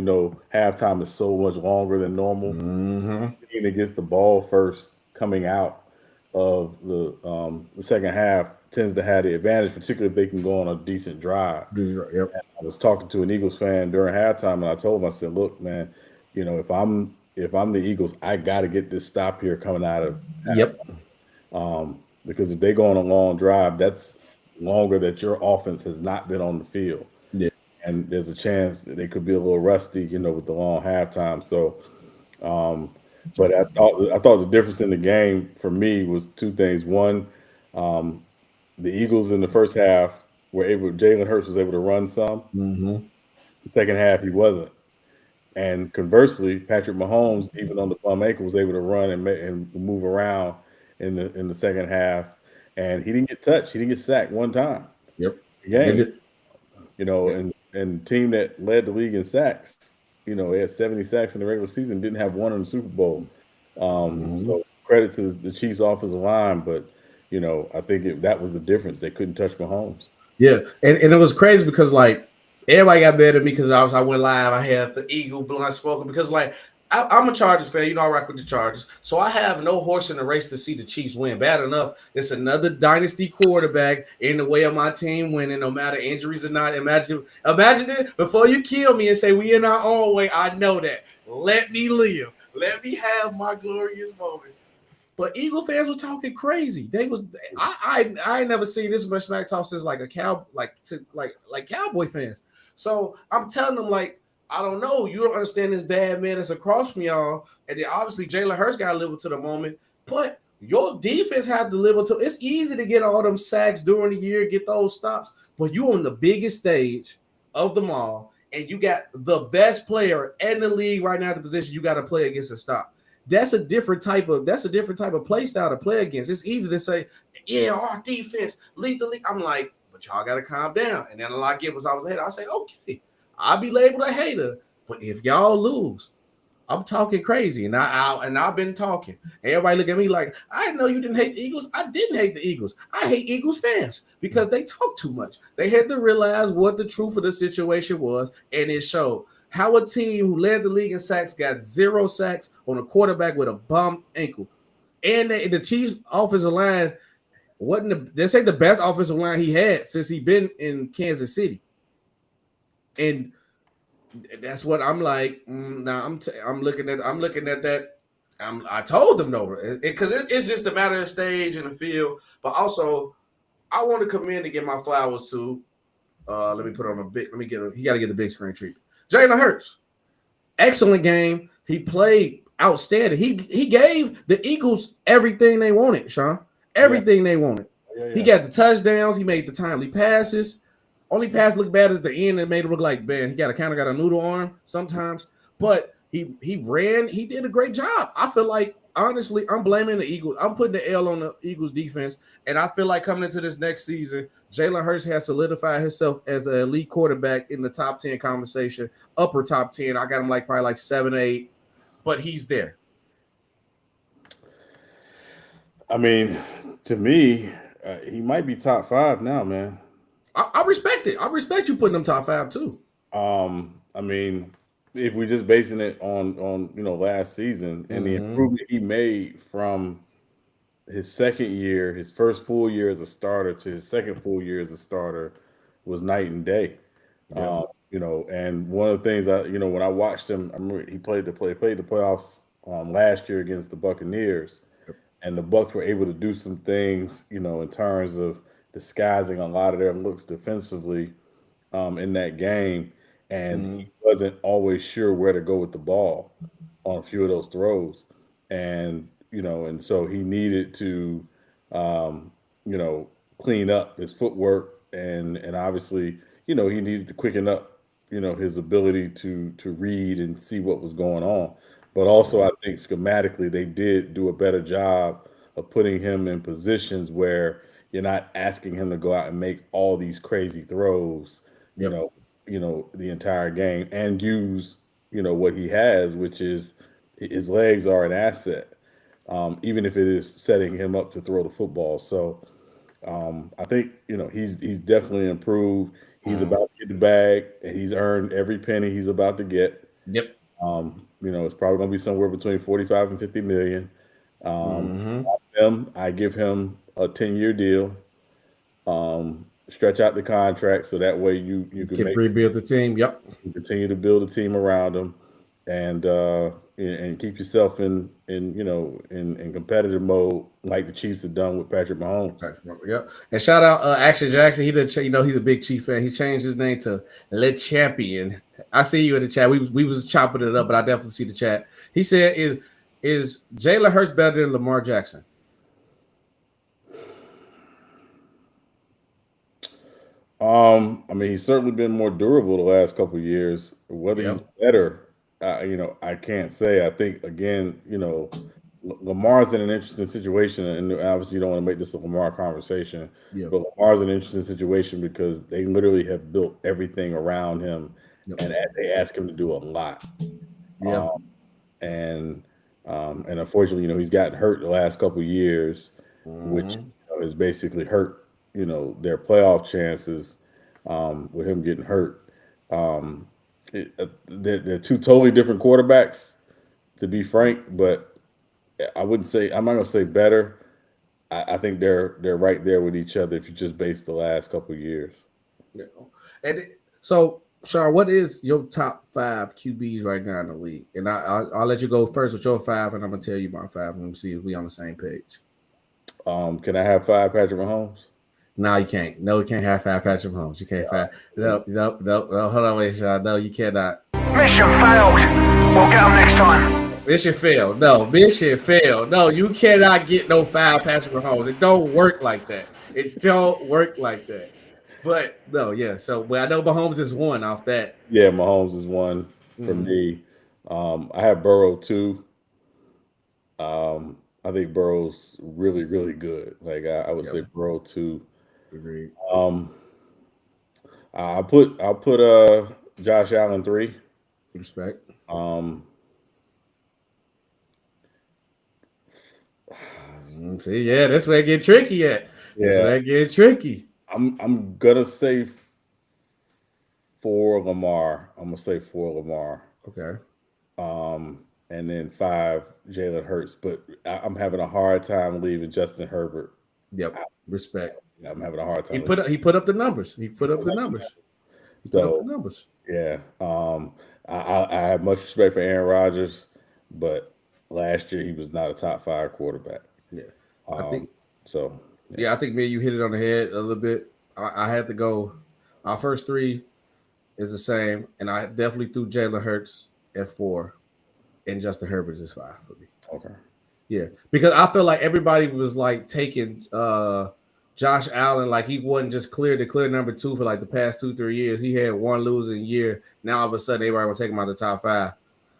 halftime is so much longer than normal. Mm-hmm. And it gets the ball first coming out of the second half tends to have the advantage, particularly if they can go on a decent drive. Yep. I was talking to an Eagles fan during halftime, and I told him, I said, "Look, man, if I'm the Eagles, I got to get this stop here coming out of because if they go on a long drive, that's longer that your offense has not been on the field, and there's a chance that they could be a little rusty, with the long halftime. So, but I thought the difference in the game for me was two things. One, the Eagles in the first half Jalen Hurts was able to run some. Mm-hmm. The second half, he wasn't. And conversely, Patrick Mahomes, even on the bum ankle, was able to run and move around in the second half. And he didn't get touched. He didn't get sacked one time. Yep. Game. And the team that led the league in sacks, they had 70 sacks in the regular season, didn't have one in the Super Bowl. So credit to the Chiefs offensive line, but I think that was the difference. They couldn't touch Mahomes. Yeah, and it was crazy because everybody got mad at me because I went live. I had the Eagle blind spoken because I'm a Chargers fan. I rock with the Chargers, so I have no horse in the race to see the Chiefs win. Bad enough, it's another dynasty quarterback in the way of my team winning, no matter injuries or not. Imagine it before you kill me and say we in our own way. I know that. Let me live. Let me have my glorious moment. But Eagle fans were talking crazy. They was I ain't never seen this much smack talk since Cowboy fans. So I'm telling them I don't know. You don't understand this bad man that's across from y'all. And then obviously Jalen Hurts got to live up to the moment. But your defense had to live up to. It's easy to get all them sacks during the year, get those stops. But you on the biggest stage of them all, and you got the best player in the league right now at the position you got to play against a stop. That's a different type of play style to play against. It's easy to say, yeah, our defense lead the league. I'm like, but y'all gotta calm down. And then a lot of it was I was a hater. I say, okay, I'll be labeled a hater, but if y'all lose, I'm talking crazy. And I've been talking. Everybody look at me like, I didn't know you didn't hate the Eagles. I didn't hate the Eagles. I hate Eagles fans because they talk too much. They had to realize what the truth of the situation was, and it showed. How a team who led the league in sacks got 0 sacks on a quarterback with a bum ankle. And the Chiefs' offensive line this ain't the best offensive line he had since he been in Kansas City. And that's what I'm like. I'm looking at that. I told them though, because it's just a matter of stage and the field. But also, I want to come in and get my flowers to. Let me put on a big. He got to get the big screen treatment. Jalen Hurts, excellent game. He played outstanding. He gave the Eagles everything they wanted, Sean. Everything they wanted. Yeah. He got the touchdowns. He made the timely passes. Only pass looked bad at the end and made it look like, man, he got a noodle arm sometimes. But he ran. He did a great job. I feel like, honestly, I'm blaming the Eagles. I'm putting the L on the Eagles defense. And I feel like coming into this next season, Jalen Hurts has solidified himself as an elite quarterback in the top 10 conversation, upper top 10. I got him probably 7 or 8, but he's there. I mean, to me, he might be top 5 now, man. I respect it. I respect you putting him top 5 too. I mean, if we're just basing it on last season and the improvement he made from his second year, his first full year as a starter to his second full year as a starter was night and day. Yeah. And one of the things when I watched him, I remember he played the playoffs last year against the Buccaneers, and the Bucs were able to do some things, in terms of disguising a lot of their looks defensively in that game, and he wasn't always sure where to go with the ball on a few of those throws, and and so he needed to, clean up his footwork, and obviously, he needed to quicken up, his ability to read and see what was going on. But also, I think schematically they did do a better job of putting him in positions where you're not asking him to go out and make all these crazy throws, the entire game, and use, what he has, which is his legs are an asset, even if it is setting him up to throw the football. So I think he's definitely improved. He's about to get the bag, and he's earned every penny he's about to get. Yep. It's probably going to be somewhere between 45 and 50 million. I give him a 10-year deal. Stretch out the contract so that way you can rebuild the team. Yep. Continue to build a team around him, and keep yourself in competitive mode like the Chiefs have done with Patrick Mahomes. Yep. And shout out Action Jackson. He did. He's a big Chief fan. He changed his name to Le Champion. I see you in the chat. We was chopping it up, but I definitely see the chat. He said, "Is Jalen Hurts better than Lamar Jackson?" I mean, he's certainly been more durable the last couple of years. Whether he's better, I can't say. I think again, Lamar's in an interesting situation, and obviously you don't want to make this a Lamar conversation. Yeah. But Lamar's in an interesting situation because they literally have built everything around him, and they ask him to do a lot. Yeah. And unfortunately, he's gotten hurt the last couple of years, which has basically hurt their playoff chances with him getting hurt. They're two totally different quarterbacks, to be frank, but I'm not going to say better. I think they're right there with each other if you just base the last couple of years. Yeah. And so, Sean, what is your top 5 QBs right now in the league? And I'll let you go first with your 5, and I'm going to tell you my 5, and see if we're on the same page. Can I have 5 Patrick Mahomes? No, you can't. No, you can't have 5 Patrick Mahomes. You can't have. No. Hold on, wait, Sean. No, you cannot. Mission failed. We'll get them next time. Mission failed. No, mission failed. No, you cannot get no 5 Patrick Mahomes. It don't work like that. It don't work like that. But no, yeah. So, I know Mahomes is 1 off that. Yeah, Mahomes is 1 for me. I have Burrow 2. I think Burrow's really, really good. Like I would say Burrow 2. Agreed. I'll put Josh Allen 3. Respect. See, yeah, that's where it get tricky at. That's where it get tricky. I'm gonna say 4 Lamar. I'm gonna say 4 Lamar. Okay. And then 5 Jalen Hurts, but I'm having a hard time leaving Justin Herbert. Yep. Respect. I'm having a hard time. He put up the numbers. Yeah. I have much respect for Aaron Rodgers, but last year he was not a top 5 quarterback. Yeah. I think so. Yeah, I think me and you hit it on the head a little bit. I had to go. Our first 3 is the same, and I definitely threw Jalen Hurts at 4, and Justin Herbert is 5 for me. Okay. Yeah, because I feel like everybody was like taking Josh Allen, like he wasn't just clear number 2 for like the past 2-3 years. He had 1 losing year. Now all of a sudden everybody was taking him out of the top 5.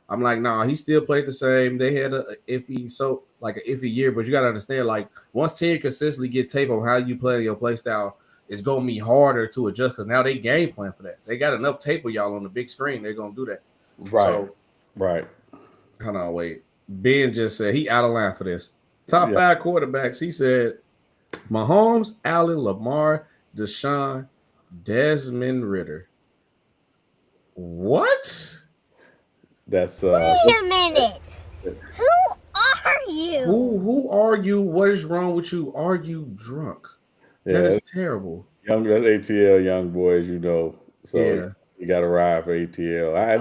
I'm like, nah, he still played the same. They had an iffy year, but you gotta understand, like once team consistently get tape on how you play your play style, it's gonna be harder to adjust because now they game plan for that. They got enough tape of y'all on the big screen. They're gonna do that. Right. So, right. Hold on, wait. Ben just said he out of line for this. Top 5 quarterbacks. He said Mahomes, Allen, Lamar, Deshaun, Desmond Ridder. What? That's uh. Wait a minute. Who are you? Who are you? What is wrong with you? Are you drunk? That is terrible. That's ATL young boys, you know. So Yeah. you got to ride for ATL. I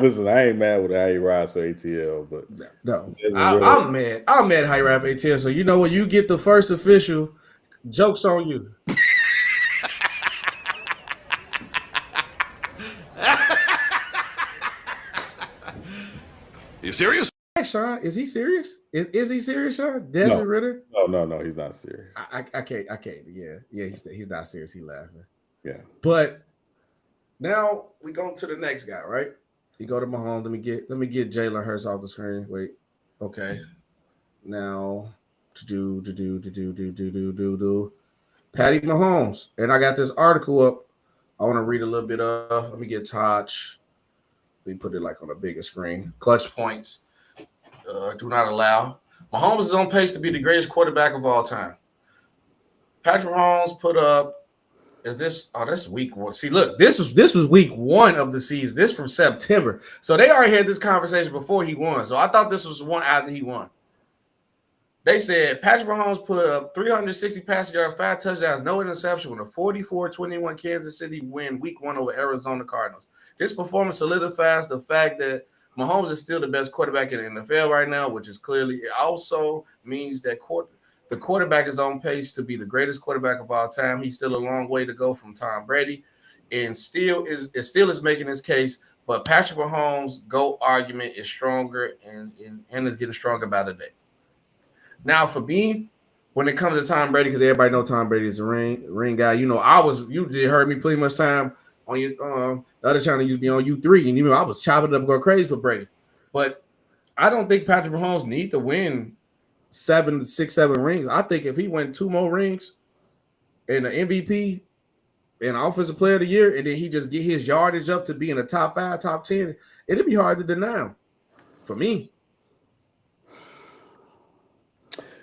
ain't mad with how he rides for ATL, but no, I'm mad. I'm mad how you ride for ATL. So you know when you get the first official, joke's on you. You serious? Hey, Sean, is he serious? Is he serious, Sean? Desmond Ritter? No, he's not serious. I can't. Yeah, he's not serious. He's laughing. Yeah. But now we go to the next guy, right? You go to Mahomes. Let me get Jalen Hurts off the screen. Wait. Okay. Now to do. Patty Mahomes. And I got this article up. I want to read a little bit of. Let me get Touch. Let me put it like on a bigger screen. Clutch points. Do not allow. Mahomes is on pace to be the greatest quarterback of all time. Patrick Mahomes put up. Is this? Oh, that's week one. See, look, this was week one of the season. This from September. So they already had this conversation before he won. So I thought this was one after he won. They said Patrick Mahomes put up 360 passing yards, 5 touchdowns, no interception with a 44-21 Kansas City win week one over Arizona Cardinals. This performance solidifies the fact that Mahomes is still the best quarterback in the NFL right now, which is clearly it also means that the quarterback is on pace to be the greatest quarterback of all time. He's still a long way to go from Tom Brady, and still is making his case. But Patrick Mahomes' GOAT argument is stronger and is getting stronger by the day. Now, for me, when it comes to Tom Brady, because everybody knows Tom Brady is a ring guy. You know, you did heard me pretty much time on your the other channel used to be on U3, and I was chopping up going crazy for Brady. But I don't think Patrick Mahomes need to win 7 rings. I think if he win 2 more rings and an MVP and Offensive Player of the Year, and then he just get his yardage up to be in the top 5, top 10, it'd be hard to deny him. For me.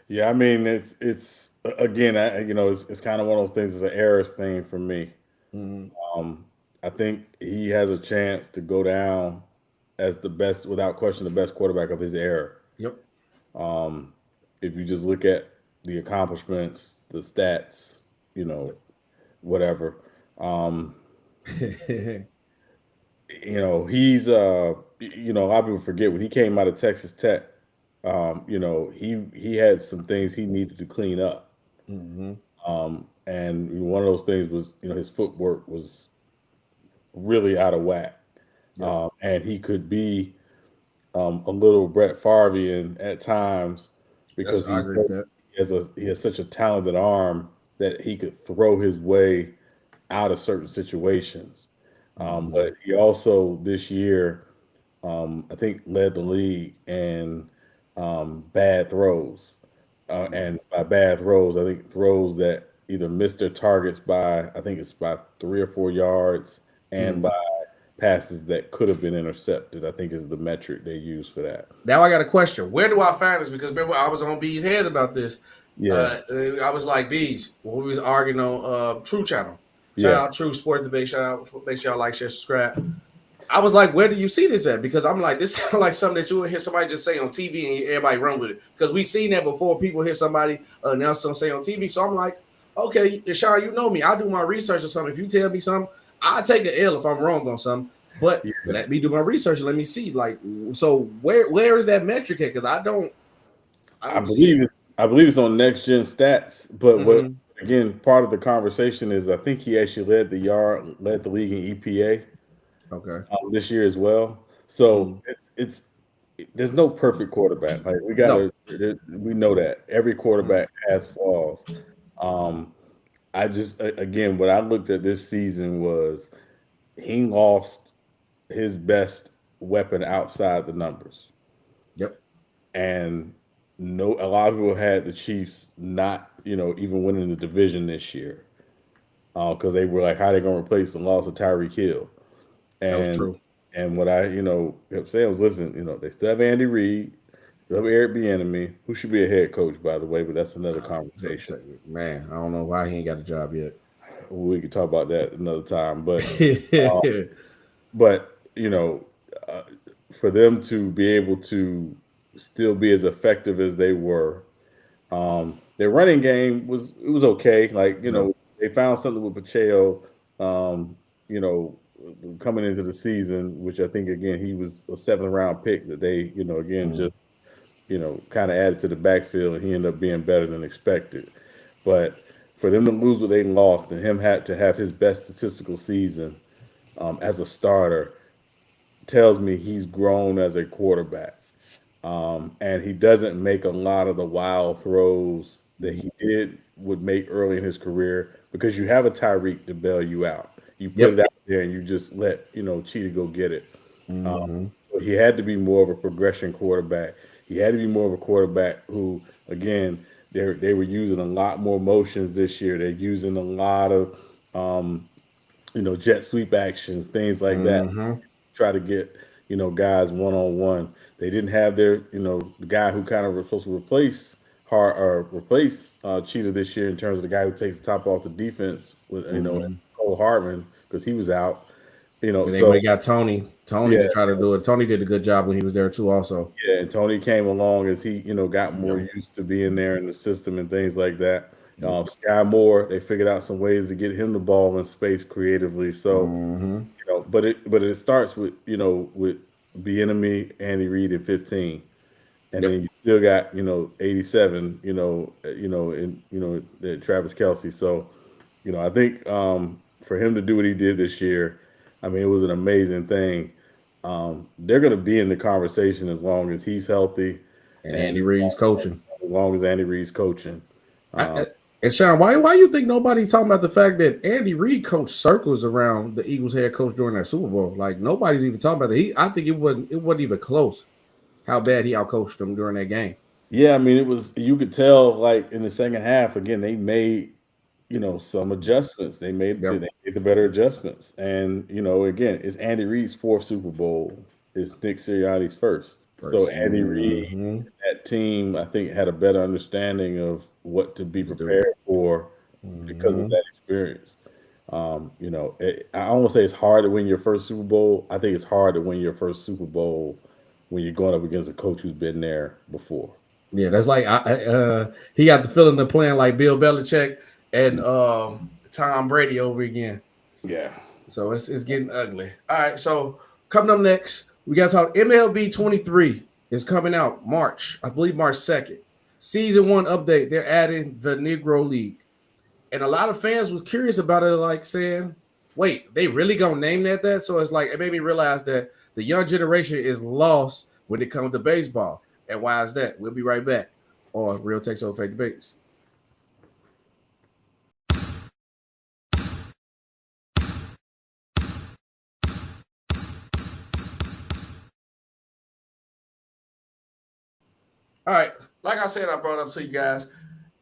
Yeah, I mean, it's again, it's kind of one of those things. It's an errors thing for me. Mm-hmm. I think he has a chance to go down as the best, without question, the best quarterback of his era. Yep. If you just look at the accomplishments, the stats, whatever. He's a lot of people forget when he came out of Texas Tech. He had some things he needed to clean up. Mm-hmm. And one of those things was, his footwork was really out of whack. Yeah. And he could be a little Brett Favre at times because he has such a talented arm that he could throw his way out of certain situations. But he also this year, I think, led the league in bad throws. And by bad throws, I think throws that either missed their targets by 3 or 4 yards and by passes that could have been intercepted, I think is the metric they use for that. Now I got a question. Where do I find this? Because remember, I was on B's head about this. Yeah. I was like, B's, when we was arguing on True Channel. Shout out True Sports Debate. Shout out, make sure y'all like, share, subscribe. I was like, where do you see this at? Because I'm like, this sounds like something that you would hear somebody just say on TV and everybody run with it. Because we seen that before. People hear somebody announce something say on TV. So I'm like, okay, Sean, you know me. I'll do my research or something. If you tell me something, I'll take an L if I'm wrong on something. But let me do my research and let me see. Like, so where is that metric at? Because I believe it's on Next Gen Stats. But what again, part of the conversation is I think he actually led the league in EPA. Okay. This year as well. So it's there's no perfect quarterback. Like we know that every quarterback has flaws. I just again, what I looked at this season was he lost his best weapon outside the numbers. Yep. And a lot of people had the Chiefs not, even winning the division this year. Because they were like, how are they going to replace the loss of Tyreek Hill? And that was true. And what I, kept saying was, listen, they still have Andy Reid, still have Eric Bieniemy, who should be a head coach, by the way, but that's another conversation. Man, I don't know why he ain't got a job yet. We could talk about that another time, but but you know, for them to be able to still be as effective as they were. Their running game was okay. Like, they found something with Pacheco, coming into the season, which I think again he was a 7th round pick that they, just kind of added to the backfield, and he ended up being better than expected. But for them to lose what they lost, and him had to have his best statistical season as a starter, tells me he's grown as a quarterback. And he doesn't make a lot of the wild throws that he would make early in his career, because you have a Tyreek to bail you out. You put it out there and you just let Cheetah go get it. So he had to be more of a progression quarterback. He had to be more of a quarterback who, again, they were using a lot more motions this year. They're using a lot of jet sweep actions, things like that. Try to get guys one-on-one. They didn't have their the guy who kind of was supposed to replace Cheetah this year, in terms of the guy who takes the top off the defense with Cole Hartman, because he was out. So they got Tony to try to do it. Tony did a good job when he was there too, also. Yeah, and Tony came along as he got more used to being there in the system and things like that. Sky Moore, they figured out some ways to get him the ball in space creatively. So but it starts with with Bieniemy, Andy Reid at 15, and then you still got 87, Travis Kelce. So I think for him to do what he did this year, I mean, it was an amazing thing. They're going to be in the conversation as long as he's healthy, and Andy Reid's coaching. As long as Andy Reid's coaching. And Sean, why you think nobody's talking about the fact that Andy Reid coached circles around the Eagles head coach during that Super Bowl? Like, nobody's even talking about that. I think it wasn't even close how bad he outcoached them during that game. Yeah, I mean, you could tell, like, in the second half, again, they made some adjustments. They made the better adjustments. And again, it's Andy Reid's 4th Super Bowl. It's Nick Sirianni's first. So Andy Reid, that team, I think, had a better understanding of what to be prepared for because of that experience. I almost say it's hard to win your first Super Bowl. I think it's hard to win your first Super Bowl when you're going up against a coach who's been there before. Yeah, that's like he got the feeling of playing like Bill Belichick and Tom Brady over again. Yeah. So it's getting ugly. All right, so coming up next, we got to talk MLB 23 is coming out March 2nd. Season 1 update. They're adding the Negro League. And a lot of fans was curious about it, like saying, wait, they really going to name that? So it's like, it made me realize that the young generation is lost when it comes to baseball. And why is that? We'll be right back on Real Takes Over Fake Debates. All right, like I said, I brought up to you guys,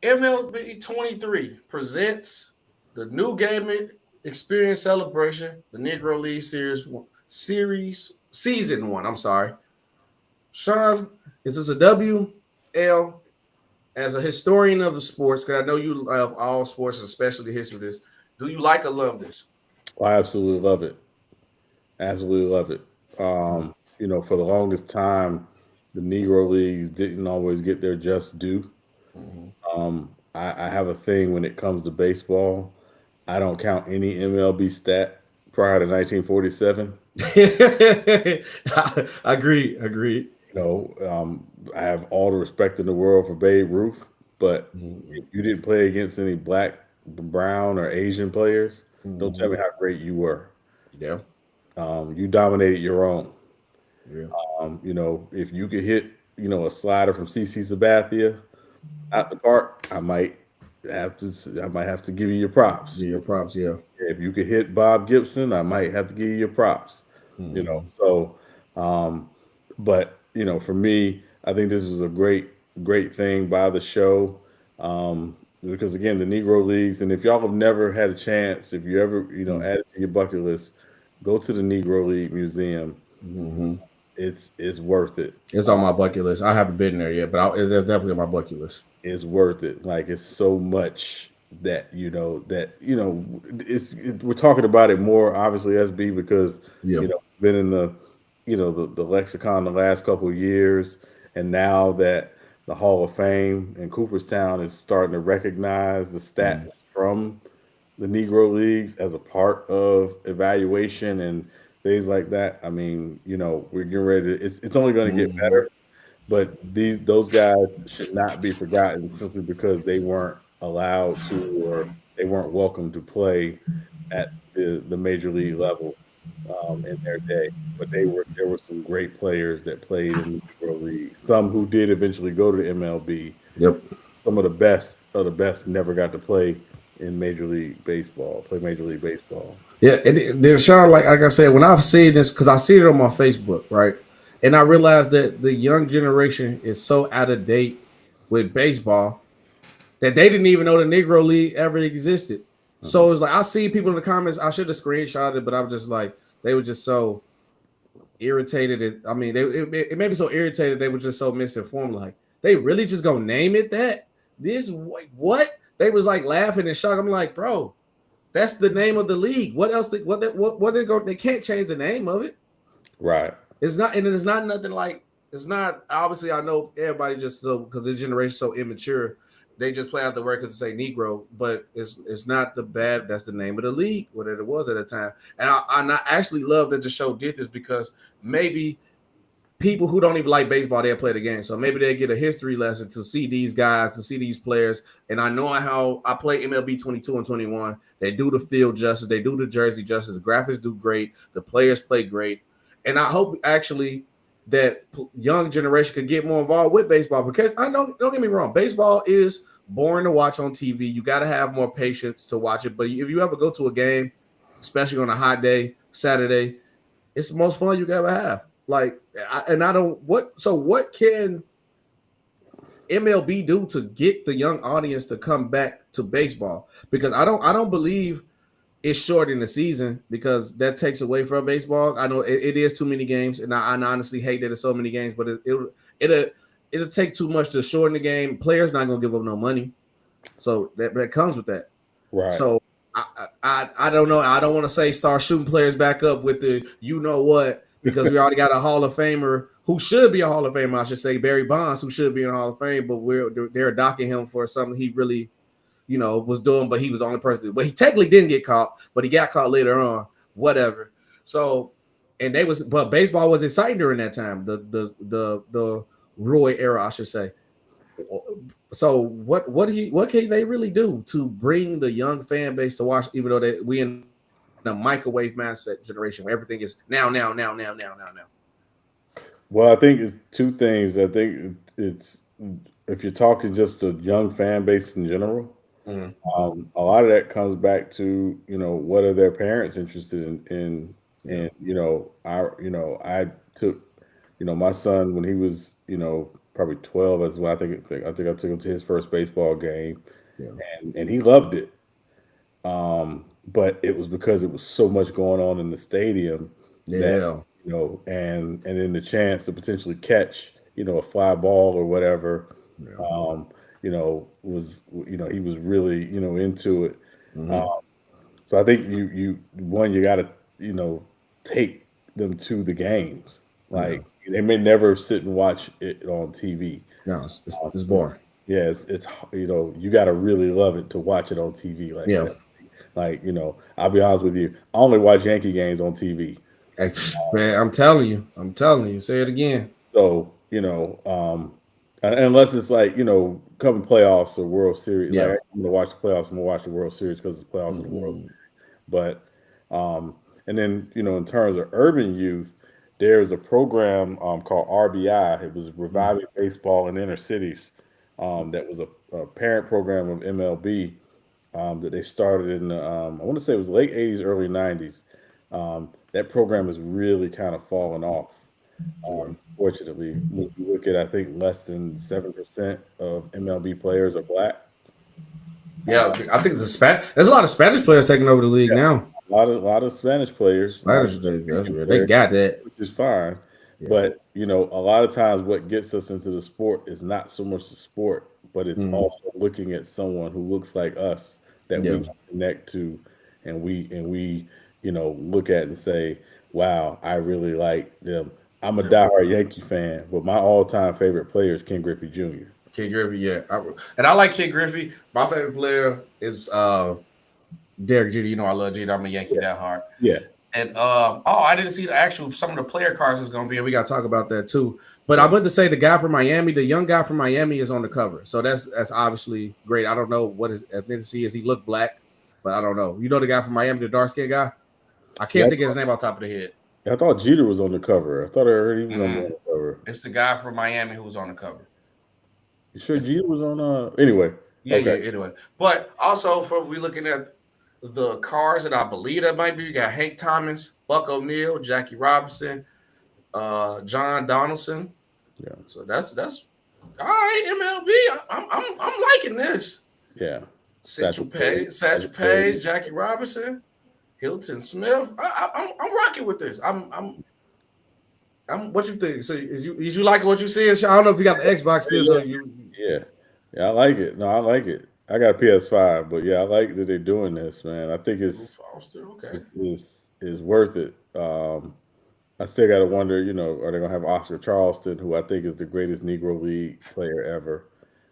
MLB 23 presents the new gaming experience celebration, the Negro League Season 1. I'm sorry. Sean, is this a W? L, as a historian of the sports, because I know you love all sports, especially the history of this, do you like or love this? I absolutely love it. Absolutely love it. For the longest time, the Negro Leagues didn't always get their just due. I have a thing when it comes to baseball. I don't count any MLB stat prior to 1947. Agreed. I have all the respect in the world for Babe Ruth, but if you didn't play against any black, brown, or Asian players, don't tell me how great you were. Yeah. You dominated your own. Yeah. If you could hit, a slider from CC Sabathia out the park, I might have to give you your props. Yeah, your props, yeah. If you could hit Bob Gibson, I might have to give you your props. But for me, I think this is a great thing by the show. Because again, the Negro Leagues, and if y'all have never had a chance, if you ever, add it to your bucket list, go to the Negro League Museum. It's worth it. It's on my bucket list. I haven't been there yet, but it's definitely on my bucket list. It's worth it. Like, it's so much that we're talking about it more, obviously, SB, because been been in the, the lexicon the last couple of years, and now that the Hall of Fame in Cooperstown is starting to recognize the stats from the Negro Leagues as a part of evaluation and things like that. I mean, we're getting ready to, it's only going to get better, but those guys should not be forgotten simply because they weren't allowed to or they weren't welcome to play at the major league level in their day. But there were some great players that played in the Negro League. Some who did eventually go to MLB. Yep. Some of the best never got to play in Major League Baseball. Yeah, and then Sean, like I said, when I've seen this, because I see it on my Facebook, right, and I realized that the young generation is so out of date with baseball that they didn't even know the Negro League ever existed. So it's like I see people in the comments. I should have screenshotted it, but I'm just like they were just so irritated. I mean, it made me so irritated. They were just so misinformed. Like they really just gonna name it that? This what? They was like laughing and shocked. I'm like, bro, that's the name of the league. What else? What they go? They can't change the name of it. Right. It's not, and it's not nothing like. It's not. Obviously, I know everybody just so because this generation is so immature. They just play out the word because it say Negro, but it's not the bad. That's the name of the league, what it was at the time. And I actually love that the show did this because maybe people who don't even like baseball, they'll play the game. So maybe they get a history lesson to see these guys, to see these players. And I know how I play MLB 22 and 21. They do the field justice. They do the jersey justice. The graphics do great. The players play great. And I hope actually that young generation could get more involved with baseball because I know, don't get me wrong, baseball is boring to watch on TV. You got to have more patience to watch it. But if you ever go to a game, especially on a hot day, Saturday, it's the most fun you can ever have. Like, what can MLB do to get the young audience to come back to baseball? Because I don't believe it's short in the season because that takes away from baseball. I know it is too many games, and I honestly hate that it's so many games. But it'll take too much to shorten the game. Players not gonna give up no money, so that comes with that. Right. So I don't know. I don't want to say start shooting players back up with the what because we already got a Hall of Famer who should be a Hall of Famer. I should say Barry Bonds, who should be in the Hall of Fame, but they're docking him for something he really was doing, but he was the only person. But he technically didn't get caught, but he got caught later on. Whatever. So, but baseball was exciting during that time. The Roy era, I should say. So, what can they really do to bring the young fan base to watch? Even though we in the microwave mindset generation where everything is now. Well, I think it's two things. I think it's if you're talking just a young fan base in general. A lot of that comes back to what are their parents interested in I took my son when he was probably 12 as well. I think I took him to his first baseball game, and he loved it. But it was because it was so much going on in the stadium. That, and then the chance to potentially catch a fly ball or whatever. Was he was really into it. So I think you got to take them to the games. Like they may never sit and watch it on TV. No, it's boring. Yeah, it's you got to really love it to watch it on TV. Like that. Like I'll be honest with you, I only watch Yankee games on TV. Man, I'm telling you. Say it again. So unless it's like coming playoffs or World Series, like I'm gonna watch the playoffs, I'm gonna watch the World Series because it's the playoffs of the World Series. But and then in terms of urban youth, there's a program called RBI. It was Reviving Baseball in Inner Cities. That was a parent program of MLB that they started in the I want to say it was late 80s, early 90s. That program has really kind of fallen off. Fortunately, when you look at, I think less than 7% of MLB players are black. Yeah, I think there's a lot of Spanish players taking over the league now. A lot of Spanish players. They got that, which is fine. Yeah. But a lot of times, what gets us into the sport is not so much the sport, but it's also looking at someone who looks like us that we can connect to, and we look at and say, wow, I really like them. I'm a diehard Yankee fan, but my all-time favorite player is Ken Griffey Jr. Ken Griffey, yeah. And I like Ken Griffey. My favorite player is Derek Jeter. I love Jeter. I'm a Yankee that hard. Yeah. And I didn't see some of the player cards is going to be. We got to talk about that too. But I meant to say the guy from Miami, the young guy from Miami, is on the cover. So that's obviously great. I don't know what his ethnicity is. He looked black, but I don't know. You know the guy from Miami, the dark skinned guy? I can't think of his name off the top of the head. I thought Jeter was on the cover. I thought I heard he was on the cover. It's the guy from Miami who was on the cover. You sure Jeter was on? Anyway. Yeah, okay. Yeah. Anyway, but also we looking at the cars that I believe that might be. You got Hank Thomas, Buck O'Neil, Jackie Robinson, John Donaldson. Yeah. So that's all right. MLB. I'm liking this. Yeah. Satchel Paige, Jackie Robinson, Hilton Smith. I'm rocking with this. I'm. What you think? So is you liking what you see? I don't know if you got the Xbox still. So you. Yeah, I like it. No, I like it. I got a PS5, but yeah, I like that they're doing this, man. I think it's worth it. I still got to wonder, are they gonna have Oscar Charleston, who I think is the greatest Negro League player ever?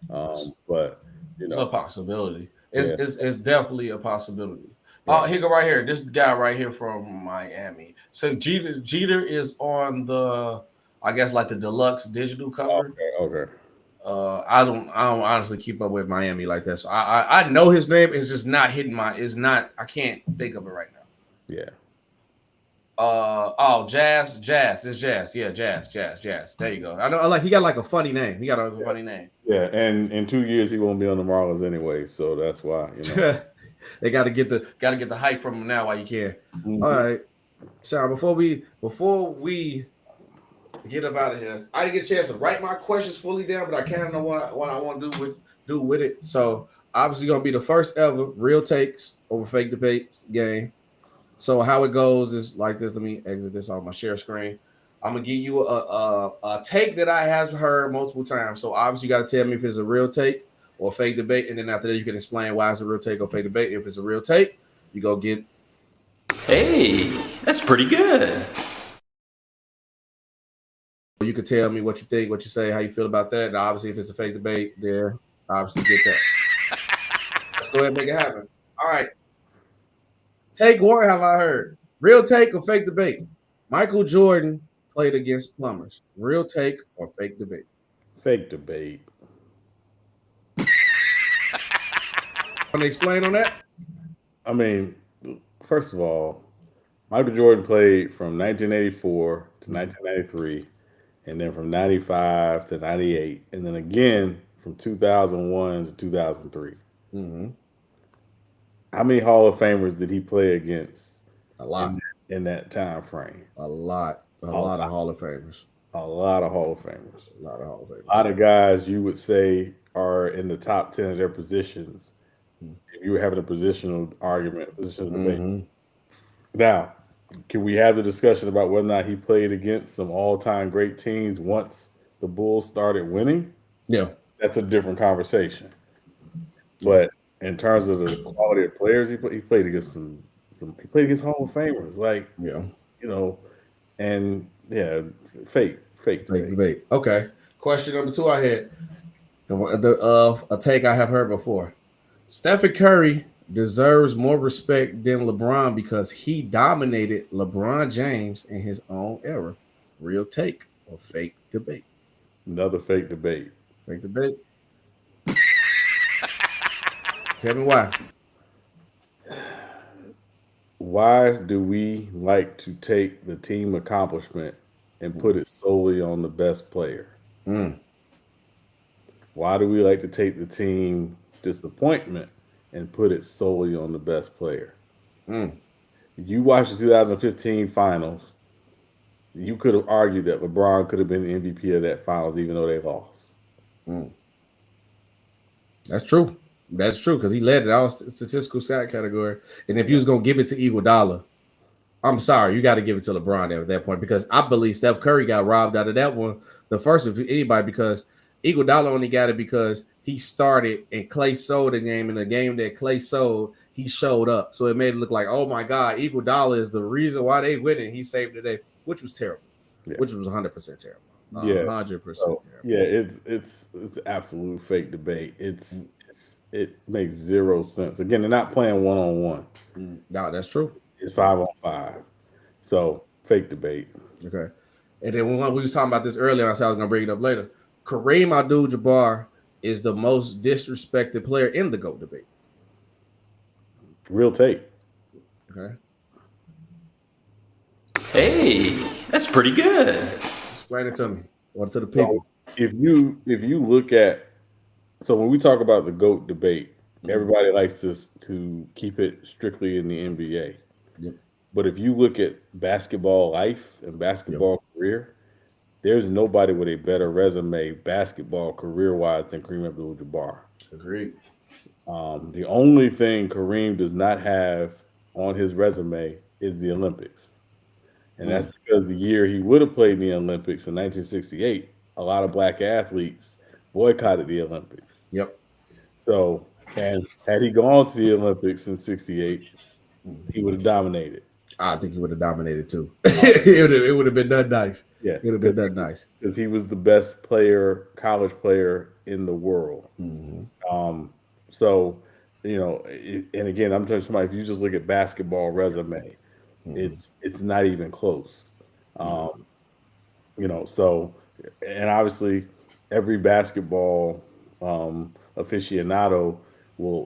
But it's a possibility. It's definitely a possibility. Oh, here go right here. This guy right here from Miami. So Jeter is on the, I guess, like the deluxe digital cover. Okay. I don't honestly keep up with Miami like that. So I know his name is just not hitting I can't think of it right now. Yeah. Jazz. It's Jazz. Yeah, Jazz. There you go. I know, he got like a funny name. He got a funny name. Yeah, and in 2 years he won't be on the Marlins anyway, so that's why. They got to get the hype from him now while you can. Mm-hmm. All right, Sean. Before we get up out of here, I didn't get a chance to write my questions fully down, but I kind of know what I want to do with it. So obviously, gonna be the first ever real takes over fake debates game. So how it goes is like this. Let me exit this off my share screen. I'm gonna give you a take that I have heard multiple times. So obviously, you got to tell me if it's a real take or fake debate, and then after that, you can explain why it's a real take or fake debate. If it's a real take, you go get. Hey, that's pretty good. You can tell me what you think, what you say, how you feel about that. And obviously, if it's a fake debate, there, obviously get that. Let's go ahead and make it happen. All right. Take one, have I heard? Real take or fake debate? Michael Jordan played against plumbers. Real take or fake debate? Fake debate. Want to explain on that? I mean, first of all, Michael Jordan played from 1984 to 1993, and then from 95 to 98, and then again from 2001 to 2003. Mm-hmm. How many Hall of Famers did he play against? A lot. In that time frame. A lot of Hall of Famers. A lot of Hall of Famers. A lot of Hall of Famers. A lot of guys you would say are in the top 10 of their positions. If you were having a positional argument, positional debate. Mm-hmm. Now, can we have the discussion about whether or not he played against some all-time great teams once the Bulls started winning? Yeah. That's a different conversation. But in terms of the quality of players, he played against he played against Hall of Famers, and fake debate. Okay. Question number 2 I had a take I have heard before. Stephen Curry deserves more respect than LeBron because he dominated LeBron James in his own era. Real take or fake debate? Another fake debate. Fake debate. Tell me why. Why do we like to take the team accomplishment and put it solely on the best player? Why do we like to take the team disappointment and put it solely on the best player? You watched the 2015 finals. You could have argued that LeBron could have been the MVP of that finals, even though they lost. That's true. That's true because he led it all statistical stat category. And if you was gonna give it to Iguodala, I'm sorry, you got to give it to LeBron at that point because I believe Steph Curry got robbed out of that one the first of anybody because Iguodala only got it because he started and Clay sold the game. In the game that Clay sold, he showed up. So it made it look like, oh my God, Iguodala is the reason why they winning. He saved the day, which was terrible. Yeah. Which was 100% terrible. 100% terrible. Yeah, it's absolute fake debate. It makes zero sense. Again, they're not playing 1-on-1. No, that's true. It's 5-on-5. So fake debate. Okay. And then when we was talking about this earlier, I said I was gonna bring it up later. Kareem Abdul-Jabbar is the most disrespected player in the GOAT debate. Real take. Okay. Hey, that's pretty good. Explain it to me. Or to the people. So if you look at, so when we talk about the GOAT debate, everybody likes to keep it strictly in the NBA. Yep. But if you look at basketball life and basketball career, there's nobody with a better resume basketball career-wise than Kareem Abdul-Jabbar. Agreed. The only thing Kareem does not have on his resume is the Olympics. And that's because the year he would have played in the Olympics in 1968, a lot of black athletes boycotted the Olympics. Yep. So, and had he gone to the Olympics in 68, he would have dominated. I think he would have dominated too. It would have been done nice. Yeah. It would have been done nice. Because he was the best college player in the world. So, you know, and again, I'm telling somebody, if you just look at basketball resume, it's not even close. You know, so, and obviously every basketball aficionado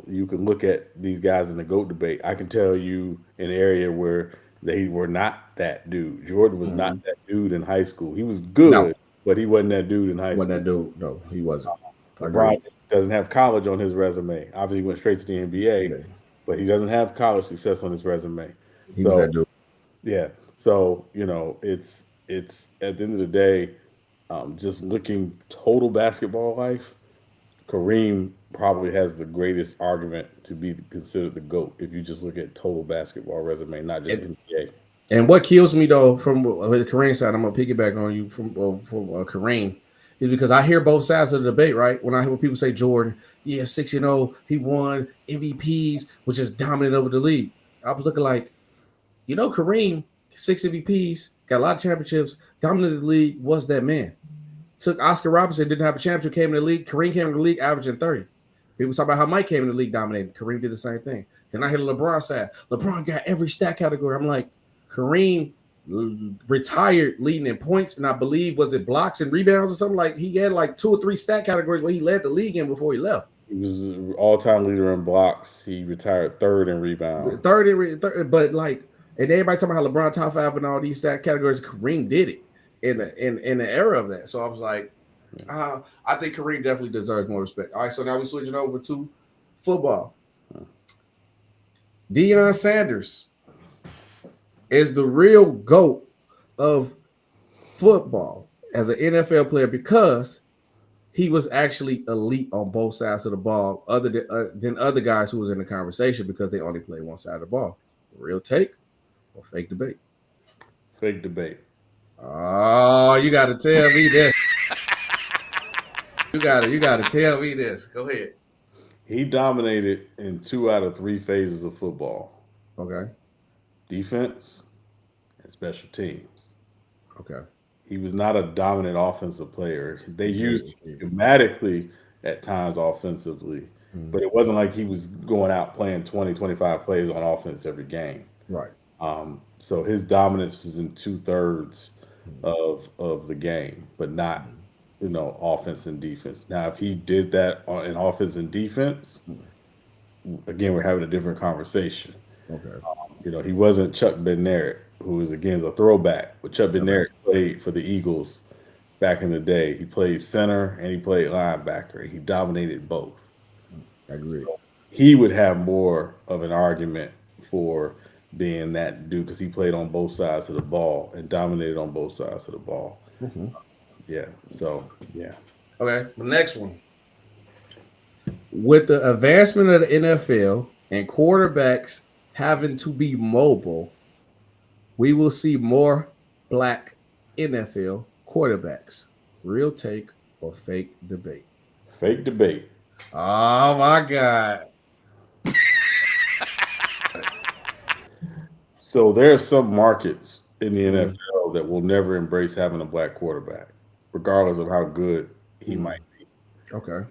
you can look at these guys in the GOAT debate. I can tell you an area where they were not that dude. Jordan was not that dude in high school. He was good, but he wasn't that dude in high school. Wasn't that dude? No, he wasn't. LeBron doesn't have college on his resume. Obviously, he went straight to the NBA, but he doesn't have college success on his resume. He was that dude. Yeah. So, you know, it's at the end of the day, just looking total basketball life, Kareem probably has the greatest argument to be considered the GOAT if you just look at total basketball resume, not just NBA. And what kills me though, from the Kareem side, I'm gonna piggyback on you from Kareem, is because I hear both sides of the debate. Right, when I hear people say Jordan, 6-0, he won MVPs, which is dominant over the league. I was looking like, Kareem, 6 MVPs, got a lot of championships, dominated the league. Was that man? Took Oscar Robertson, didn't have a championship, came in the league. Kareem came in the league averaging 30. People talk about how Mike came in the league dominated. Kareem did the same thing. Then I hear the LeBron side. LeBron got every stat category. I'm like, Kareem retired leading in points, and I believe, was it blocks and rebounds or something? Like he had like 2 or 3 stat categories where he led the league in before he left. He was all-time leader in blocks. He retired 3rd in rebounds. Third, but like, and everybody talking about how LeBron top 5 and all these stat categories. Kareem did it in the era of that. So I was like, I think Kareem definitely deserves more respect. All right, so now we're switching over to football. Deion Sanders is the real GOAT of football as an NFL player because he was actually elite on both sides of the ball, other than other guys who was in the conversation because they only played one side of the ball. Real take or fake debate? Fake debate. Oh, you got to tell me this. You got to tell me this. Go ahead. He dominated in 2 out of 3 phases of football. Okay. Defense and special teams. Okay. He was not a dominant offensive player. They used him schematically at times offensively, but it wasn't like he was going out playing 20, 25 plays on offense every game. Right. So his dominance was in 2/3 of the game, but not, offense and defense. Now, if he did that in offense and defense, again, we're having a different conversation. Okay. He wasn't Chuck Bednarik, who is, again, a throwback. But Chuck Bednarik played for the Eagles back in the day. He played center and he played linebacker. He dominated both. I agree. So he would have more of an argument for being that dude because he played on both sides of the ball and dominated on both sides of the ball. Yeah. So, yeah. Okay. The next one. With the advancement of the NFL and quarterbacks having to be mobile, we will see more black NFL quarterbacks. Real take or fake debate? Fake debate. Oh my God. So there are some markets in the NFL that will never embrace having a black quarterback, regardless of how good he might be. Okay.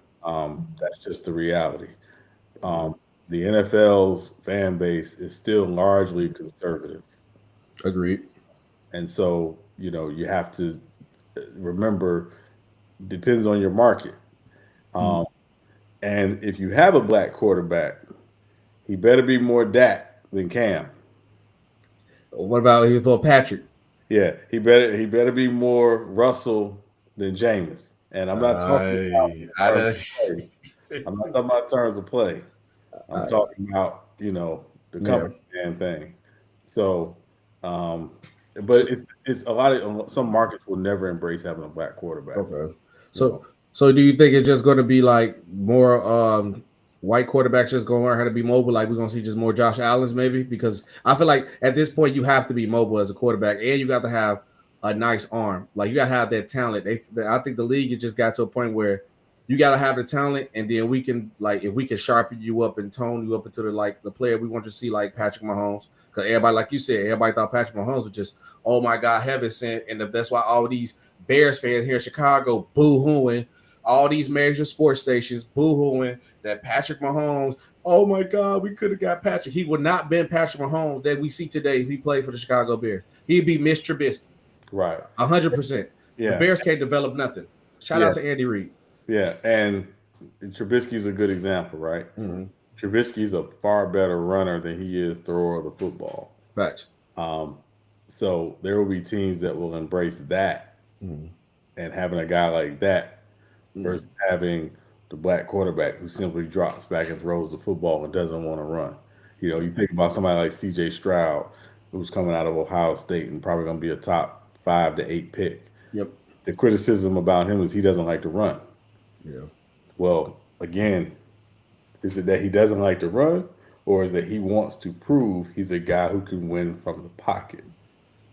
That's just the reality. The NFL's fan base is still largely conservative. Agreed. And so, you have to remember, depends on your market. And if you have a black quarterback, he better be more Dak than Cam. What about he for Patrick? Yeah, he better be more Russell than Jameis. And I'm not talking about I'm not talking about terms of play. I'm talking about, the company man thing. So, but it's a lot of some markets will never embrace having a black quarterback. Okay. So do you think it's just going to be like more white quarterbacks just going to learn how to be mobile? Like we're going to see just more Josh Allen's maybe? Because I feel like at this point you have to be mobile as a quarterback and you got to have a nice arm. Like you got to have that talent. I think the league has just got to a point where you got to have the talent, and then we can if we can sharpen you up and tone you up into the player we want to see, like Patrick Mahomes. Because everybody, like you said, everybody thought Patrick Mahomes was just, oh my God, heaven sent, and that's why all these Bears fans here in Chicago boo-hooing, all these major sports stations boo-hooing that Patrick Mahomes, oh my God, we could have got Patrick. He would not been Patrick Mahomes that we see today if he played for the Chicago Bears. He'd be Mitch Trubisky. Right. 100%. Yeah. The Bears can't develop nothing. Shout out to Andy Reid. Yeah, and Trubisky's a good example, right? Mm-hmm. Trubisky's a far better runner than he is thrower of the football. Facts. So there will be teams that will embrace that, and having a guy like that versus having the black quarterback who simply drops back and throws the football and doesn't want to run. You think about somebody like C.J. Stroud, who's coming out of Ohio State and probably going to be a top 5 to 8 pick. Yep. The criticism about him is he doesn't like to run. Yeah. Well, again, is it that he doesn't like to run, or is that he wants to prove he's a guy who can win from the pocket?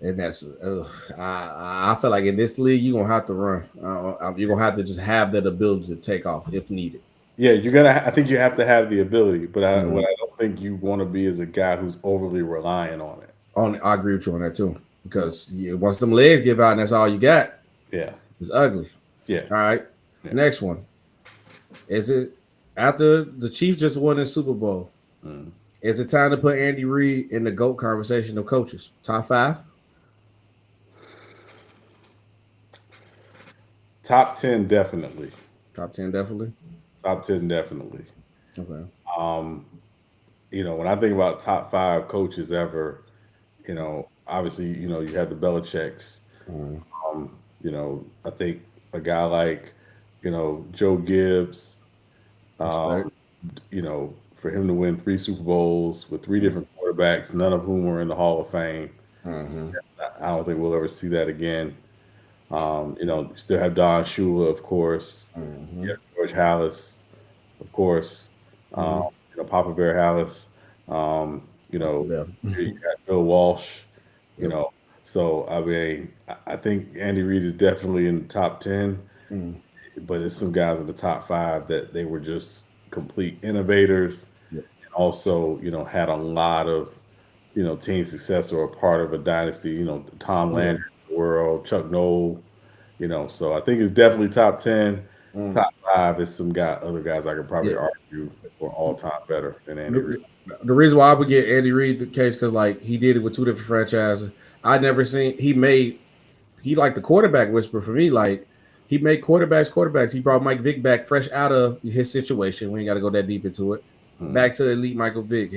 And that's, I feel like in this league, you're going to have to run. You're going to have to just have that ability to take off if needed. Yeah, I think you have to have the ability, but what I don't think you want to be is a guy who's overly reliant on it. I agree with you on that too, because once them legs give out and that's all you got, it's ugly. Yeah. All right. Yeah. Next one. Is it after the Chiefs just won the Super Bowl? Is it time to put Andy Reid in the GOAT conversation of coaches? Top 5? Top 10, definitely. Top 10, definitely? Top 10, definitely. Okay. When I think about top 5 coaches ever, obviously, you have the Belichicks. I think a guy like, Joe Gibbs, for him to win 3 Super Bowls with 3 different quarterbacks, none of whom were in the Hall of Fame. I don't think we'll ever see that again. You still have Don Shula, of course. You have George Halas, of course. Papa Bear Halas. You got Bill Walsh. So I mean, I think Andy Reid is definitely in the top 10. But it's some guys in the top 5 that they were just complete innovators, and also had a lot of team success or a part of a dynasty. Tom Landry in the world, Chuck Noll. So I think it's definitely top 10. Top 5 is other guys I could probably argue for all time better than Andy Reid. The reason why I would get Andy Reid the case because he did it with 2 different franchises. I never seen he like the quarterback whisperer for me. Like he made quarterbacks. He brought Mike Vick back fresh out of his situation. We ain't got to go that deep into it. Back to the elite Michael Vick.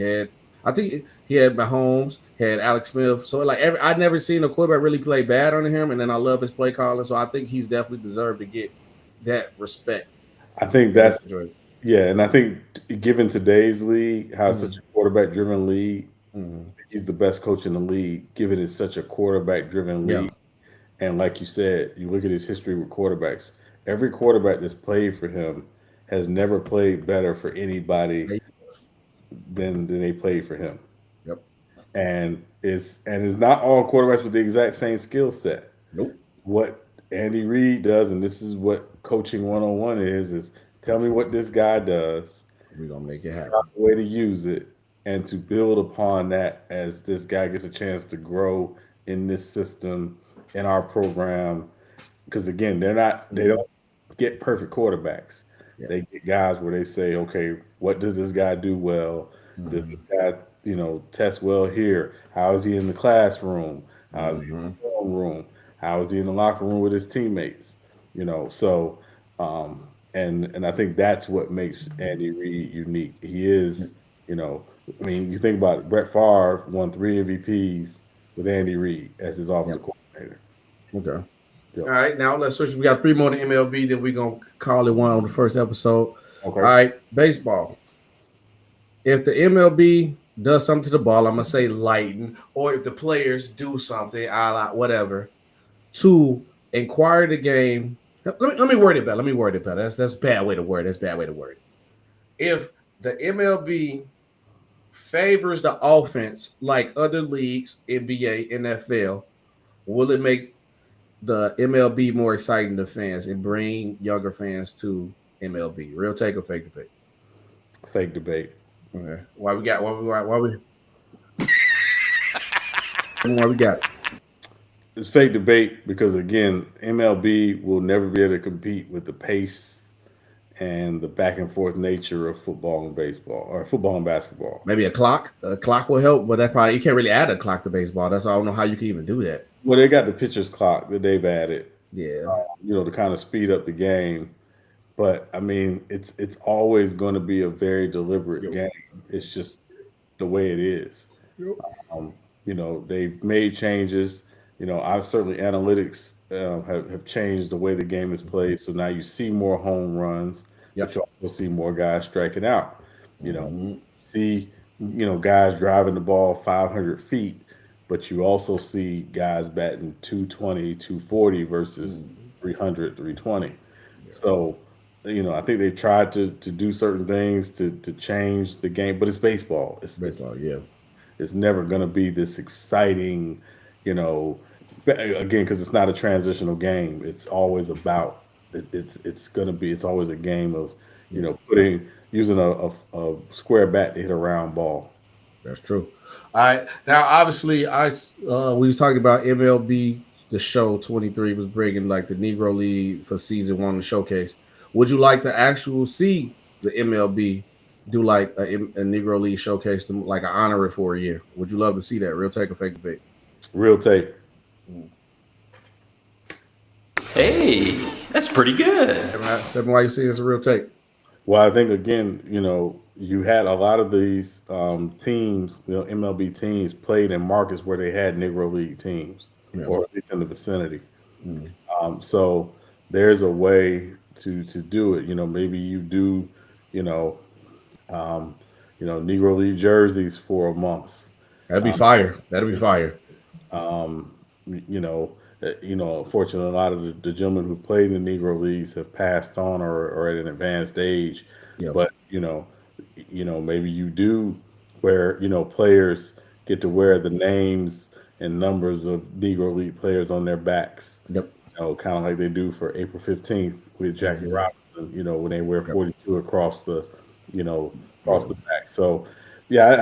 I think he had Mahomes, had Alex Smith. So I'd never seen a quarterback really play bad under him. And then I love his play calling. So I think he's definitely deserved to get that respect. I think and I think given today's league, how it's such a quarterback-driven league, he's the best coach in the league, given it's such a quarterback-driven league. And like you said, you look at his history with quarterbacks. Every quarterback that's played for him has never played better for anybody than they played for him. Yep. And it's not all quarterbacks with the exact same skill set. Nope. What Andy Reid does, and this is what coaching 101 is tell me what this guy does. We're gonna make it happen. The way to use it and to build upon that as this guy gets a chance to grow in this system, in our program. Because again, they don't get perfect quarterbacks. Yeah. They get guys where they say, okay, what does this guy do well? Does this guy, test well here? How is he in the classroom? How is he in the film room? How is he in the locker room with his teammates? So and I think that's what makes Andy Reid unique. He is, you think about it, Brett Favre won 3 MVPs with Andy Reid as his offensive coordinator. Okay. Yep. All right, now let's switch. We got 3 more to MLB, then we're going to call it one on the first episode. Okay. All right, baseball. If the MLB does something to the ball, I'm going to say lighten, or if the players do something, whatever, to inquire the game. Let me word it better. That's a bad way to word it. If the MLB favors the offense like other leagues, NBA, NFL, will it make the MLB more exciting to fans and bring younger fans to MLB? Real take or fake debate? Fake debate. Okay. Why we got it? It's fake debate because, again, MLB will never be able to compete with the pace and the back and forth nature of football and baseball, or football and basketball. Maybe a clock. A clock will help, but you can't really add a clock to baseball. I don't know how you can even do that. Well, they got the pitcher's clock that they've added. Yeah. To kind of speed up the game. But I mean, it's always going to be a very deliberate game. It's just the way it is. They've made changes. I've certainly analytics have changed the way the game is played. So now you see more home runs, but you also see more guys striking out. See, guys driving the ball 500 feet, but you also see guys batting 220, 240 versus 300, 320. So, I think they tried to do certain things to change the game, but it's baseball. It's baseball, It's never going to be this exciting, again, because it's not a transitional game. It's always about it's always a game of using a square bat to hit a round ball. That's true. All right. Now, obviously, we was talking about MLB. The show 23 was bringing like the Negro League for season 1 showcase. Would you like to see the MLB do like a Negro League showcase, like an honor it for a year? Would you love to see that? Real take or fake debate? Real take. Hey, that's pretty good. Tell me why you see it as a real take. Well, I think, again, you had a lot of these teams, MLB teams, played in markets where they had Negro League teams, or at least in the vicinity. So there's a way to do it. Maybe you do, Negro League jerseys for a month. That'd be fire. Unfortunately, a lot of the gentlemen who played in the Negro Leagues have passed on or at an advanced age. Yeah. But maybe you do where players get to wear the names and numbers of Negro League players on their backs. Yep. Kind of like they do for April 15th with Jackie Robinson. When they wear 42 across the the back. So yeah,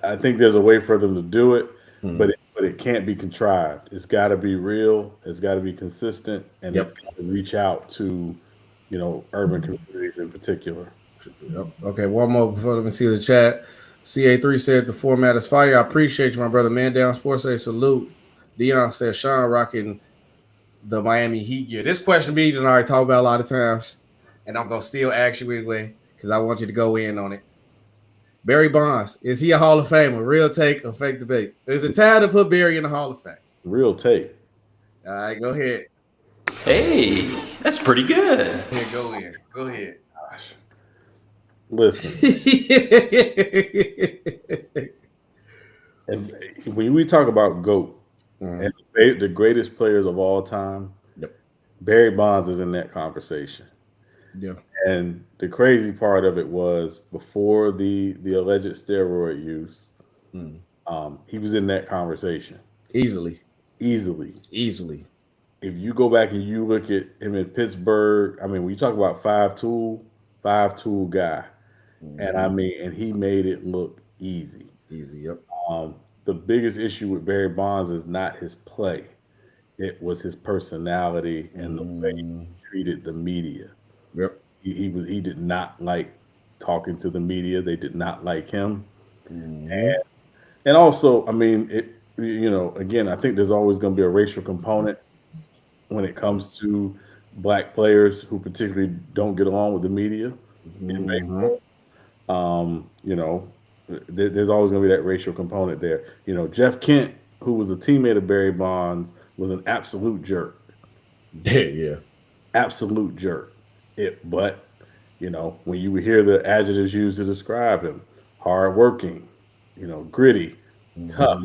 I think there's a way for them to do it, but it can't be contrived. It's got to be real. It's got to be consistent, and it's got to reach out to, urban communities in particular. Yep. Okay, one more before let me see the chat. CA3 said the format is fire. I appreciate you, my brother. Man Down Sports say salute. Dion says Sean rocking the Miami Heat gear. This question we done already talked about a lot of times, and I'm gonna still ask you anyway because I want you to go in on it. Barry Bonds, is he a Hall of Famer? Real take or fake debate? Is it time to put Barry in the Hall of Fame? Real take. All right, go ahead. Hey, that's pretty good. Here, go ahead. Gosh. Listen. And when we talk about GOAT and the greatest players of all time, Barry Bonds is in that conversation. Yeah. And the crazy part of it was before the alleged steroid use, he was in that conversation. Easily. if you go back and you look at him in Pittsburgh, I mean, when you talk about five tool guy, and I mean, and he made it look easy. Easy, yep. The biggest issue with Barry Bonds is not his play; it was his personality and the way he treated the media. Yep. He did not like talking to the media. They did not like him, and also, I mean, again, I think there's always going to be a racial component when it comes to black players who particularly don't get along with the media in baseball. There's always going to be that racial component there. Jeff Kent, who was a teammate of Barry Bonds, was an absolute jerk. Yeah. Absolute jerk. But when you hear the adjectives used to describe him, hardworking, gritty, tough,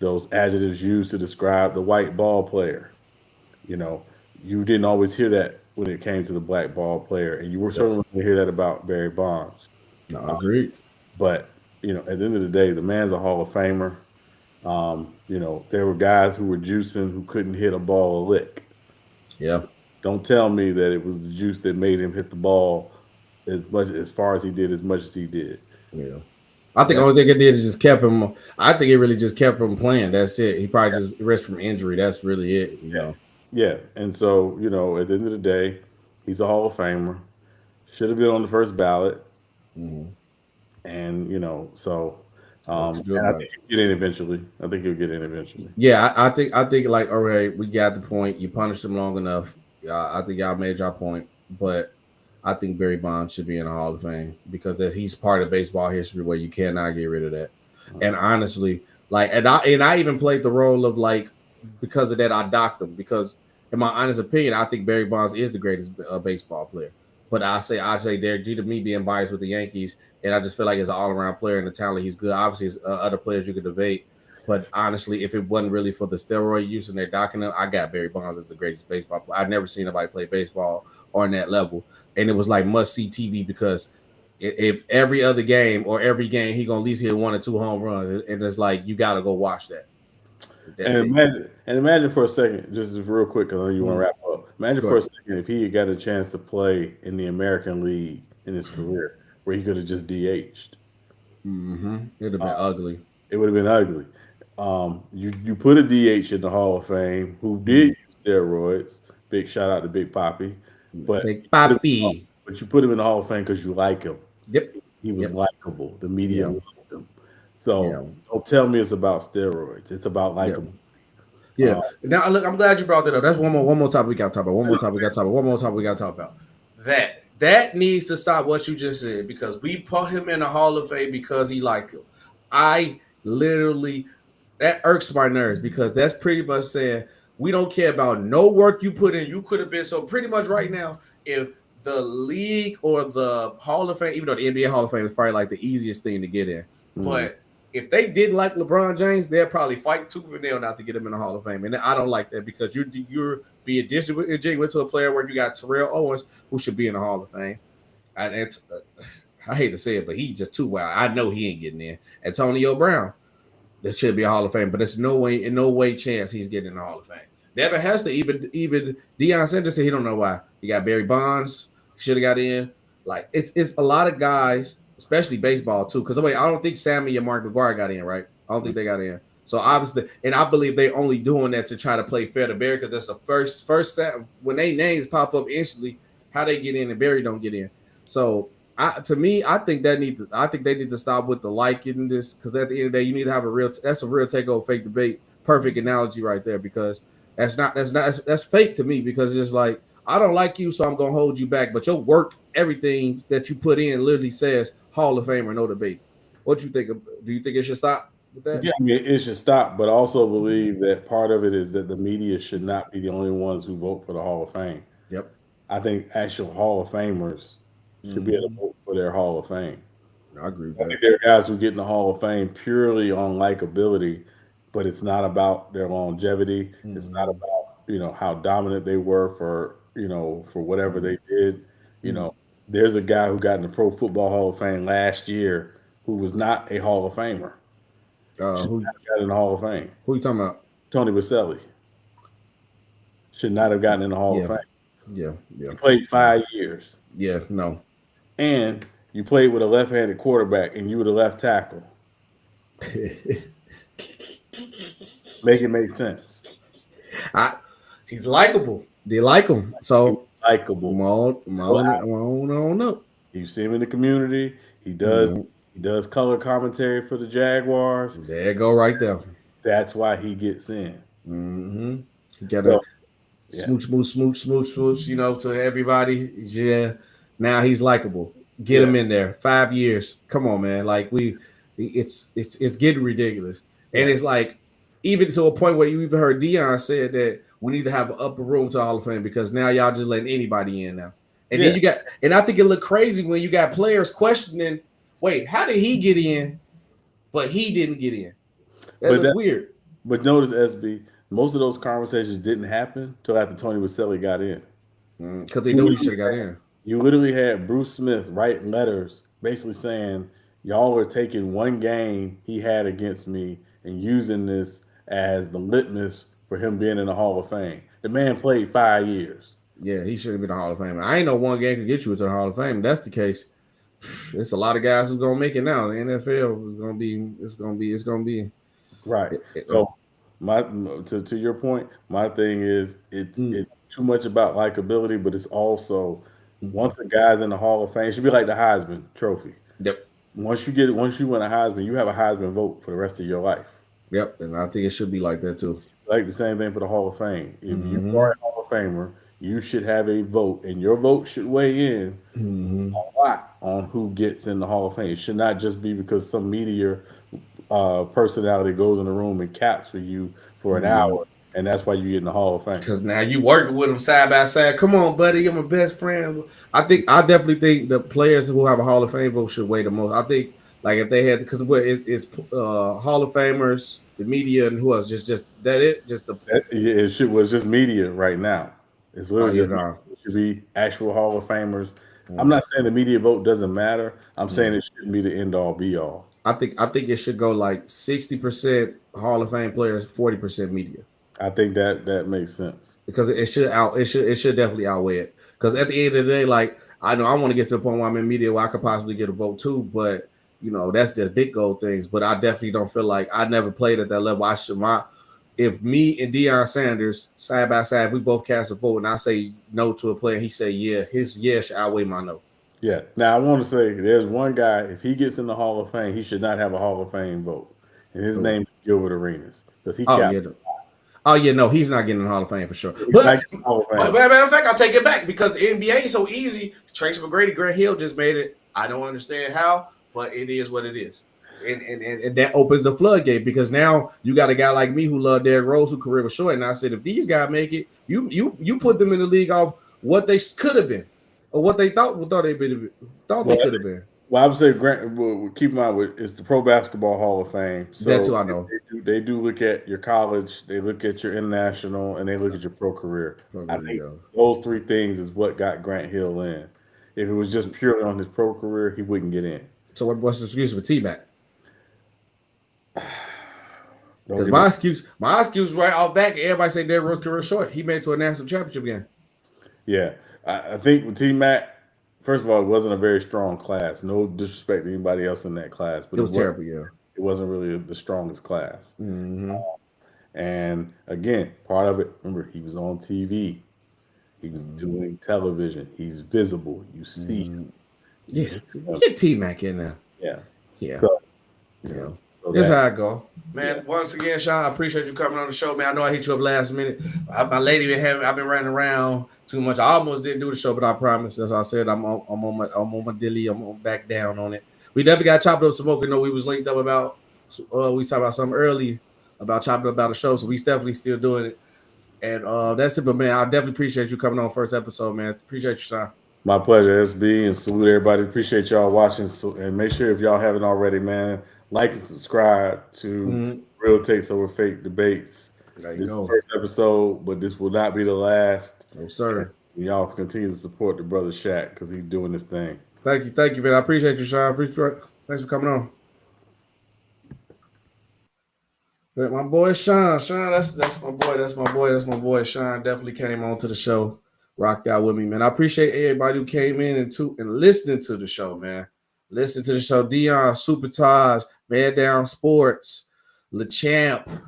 those adjectives used to describe the white ball player, you didn't always hear that when it came to the black ball player, and you were certainly going to hear that about Barry Bonds. No, I agree. But at the end of the day, the man's a Hall of Famer. There were guys who were juicing who couldn't hit a ball a lick. Yeah. Don't tell me that it was the juice that made him hit the ball as far as he did, as much as he did. Yeah. I think the only thing it did is just kept him. I think it really just kept him playing. That's it. He probably just rest from injury. That's really it. You know. Yeah. And so, at the end of the day, he's a Hall of Famer. Should have been on the first ballot. And, so and I think he'll get in eventually. Yeah, I think like, all right, we got the point. You punished him long enough. I think y'all made your point. But I think Barry Bonds should be in the Hall of Fame because he's part of baseball history where you cannot get rid of that. And honestly, like, and I even played the role of, like, because of that, I docked him because, in my honest opinion, I think Barry Bonds is the greatest baseball player. But I say there, due to me being biased with the Yankees, and I just feel like as an all-around player and the talent, he's good. Obviously, other players you could debate. But honestly, if it wasn't really for the steroid use and they're docking him, I got Barry Bonds as the greatest baseball player. I've never seen anybody play baseball on that level. And it was like must-see TV because if every other game or every game, he going to at least hit 1 or 2 home runs. And it's like, you got to go watch that. Imagine for a second, just real quick, because I know you want to wrap up. Imagine for a second if he had got a chance to play in the American League in his career, where he could have just DH'd. It would have been ugly. It would have been ugly. You put a DH in the Hall of Fame who did use steroids. Big shout out to Big Papi. But Big Papi. But you put him in the Hall of Fame because you like him. Yep. He was likable. The media loved him. So don't tell me it's about steroids. It's about likable. Yeah. Now look, I'm glad you brought that up. That's one more topic we got to talk about. One more topic we got to talk about. That needs to stop what you just said because we put him in the Hall of Fame because he liked him. I literally, that irks my nerves because that's pretty much saying we don't care about no work you put in. You could have been so pretty much right now. If the league or the Hall of Fame, even though the NBA Hall of Fame is probably like the easiest thing to get in, but if they didn't like LeBron James, they'll probably fight tooth and nail not to get him in the Hall of Fame. And I don't like that because you're being disingenuous to a player where you got Terrell Owens who should be in the Hall of Fame. I hate to say it, but he's just too wild. I know he ain't getting in. Antonio Brown, that should be a Hall of Fame, but there's no way chance he's getting in the Hall of Fame. Devin Hester, even Deion Sanders said he don't know why. You got Barry Bonds, should have got in. Like it's a lot of guys, especially baseball too. Because I don't think Sammy and Mark McGwire got in, right? I don't think they got in. So obviously, and I believe they're only doing that to try to play fair to Barry because that's the first set when they names pop up instantly, how they get in and Barry don't get in. So I think they need to stop with the liking this because at the end of the day, you need to have that's a real takeover fake debate. Perfect analogy right there because that's fake to me because it's like I don't like you, so I'm gonna hold you back. But your work, everything that you put in, literally says Hall of Famer, no debate. What you think? Do you think it should stop with that? Yeah, I mean, it should stop, but also believe that part of it is that the media should not be the only ones who vote for the Hall of Fame. Yep. I think actual Hall of Famers should be able to vote for their Hall of Fame. I agree with I that. think there are guys who get in the Hall of Fame purely on likability, but it's not about their longevity. It's not about how dominant they were for whatever they did. There's a guy who got in the Pro Football Hall of Fame last year who was not a Hall of Famer. Who got in the Hall of Fame? Who you talking about? Tony Baselli. should not have gotten in the Hall of Fame. Yeah. You played 5 years. Yeah, no. And you played with a left-handed quarterback, and you were the left tackle. Make it make sense. He's likable. They like him. So likable. On up. You see him in the community. He does. He does color commentary for the Jaguars. There you go, right there. That's why he gets in. He got a smooch. You know, to everybody. Yeah. Now he's likable. Get him in there. 5 years. Come on, man. Like it's getting ridiculous. And it's like, even to a point where you even heard Deion said that we need to have an upper room to Hall of Fame because now y'all just letting anybody in now. And then you got, and I think it looked crazy when you got players questioning, wait, how did he get in, but he didn't get in? That was weird. But notice, SB, most of those conversations didn't happen till after Tony Vaselli got in. Because they knew he should have got in. You literally had Bruce Smith write letters basically saying, y'all are taking one game he had against me and using this as the litmus for him being in the Hall of Fame. The man played 5 years. Yeah, he should have been in the Hall of Fame. I ain't know one game could get you into the Hall of Fame. If that's the case, it's a lot of guys who's gonna make it now. The NFL is gonna be right. So to your point, my thing is it's too much about likability, but it's also once a guy's in the Hall of Fame, it should be like the Heisman Trophy. Yep. Once you win a Heisman, you have a Heisman vote for the rest of your life. Yep, and I think it should be like that too. Like the same thing for the Hall of Fame. If you are a Hall of Famer, you should have a vote, and your vote should weigh in a lot on who gets in the Hall of Fame. It should not just be because some media personality goes in the room and caps for you for an hour, and that's why you get in the Hall of Fame. Because now you working with them side by side. Come on, buddy, you're my best friend. I definitely think the players who have a Hall of Fame vote should weigh the most. I think like if they had, because it's Hall of Famers, the media, and who else? Just that it? It was just media right now. It's literally it should be actual Hall of Famers. I'm not saying the media vote doesn't matter. I'm saying it shouldn't be the end all be all. I think it should go like 60% Hall of Fame players, 40% media. I think that makes sense because it should definitely outweigh it. Because at the end of the day, like I know I want to get to the point where I'm in media where I could possibly get a vote too, but you know that's the big goal things. But I definitely don't feel like I never played at that level. If me and Deion Sanders side by side, we both cast a vote, and I say no to a player, he say yeah, his yes should outweigh my no. Yeah. Now I want to say there's one guy. If he gets in the Hall of Fame, he should not have a Hall of Fame vote, and his name is Gilbert Arenas because he. No, he's not getting in the Hall of Fame for sure. But matter of fact, I'll take it back because the NBA is so easy. Tracy McGrady, Grant Hill just made it. I don't understand how, but it is what it is. And that opens the floodgate because now you got a guy like me who loved Derrick Rose, whose career was short. And I said, if these guys make it, you put them in the league off what they could have been or what they thought they could have been. Well, I would say Grant. Keep in mind, it's the Pro Basketball Hall of Fame. So that too, I know. They do look at your college, they look at your international, and they look at your pro career. I think those three things is what got Grant Hill in. If it was just purely on his pro career, he wouldn't get in. So what's the excuse for T-Mac? Because my excuse right off back, everybody say Derrick Rose career short. He made it to a national championship game. Yeah, I think with T-Mac, first of all, it wasn't a very strong class. No disrespect to anybody else in that class, but it was terrible. Yeah, it wasn't really the strongest class. And again, part of it, remember, he was on TV. He was doing television. He's visible. You see him. Yeah, get T-Mac in there. Yeah. So, that's how I go. Man, once again, Sean, I appreciate you coming on the show, man. I know I hit you up last minute. My lady I've been running around too much. I almost didn't do the show, but I promise, as I said, I'm on my dilly. I'm on back down on it. We definitely got chopped up smoking. We was linked up about we talked about something early about chopping up about a show, so we definitely still doing it. And that's it, but man, I definitely appreciate you coming on first episode, man. Appreciate you, Sean. My pleasure, SB, and salute everybody. Appreciate y'all watching, and make sure if y'all haven't already, man, like and subscribe to Real Takes Over Fake Debates. There you this go. Is the first episode, but this will not be the last. No, sir. And y'all continue to support the brother Shaq because he's doing this thing. Thank you, man. I appreciate you, Sean. Thanks for coming on. But my boy Sean, that's my boy. Sean definitely came on to the show, rocked out with me, man. I appreciate everybody who came in and listening to the show, man. Listen to the show. Dion, Super Taj, Man Down Sports, LeChamp,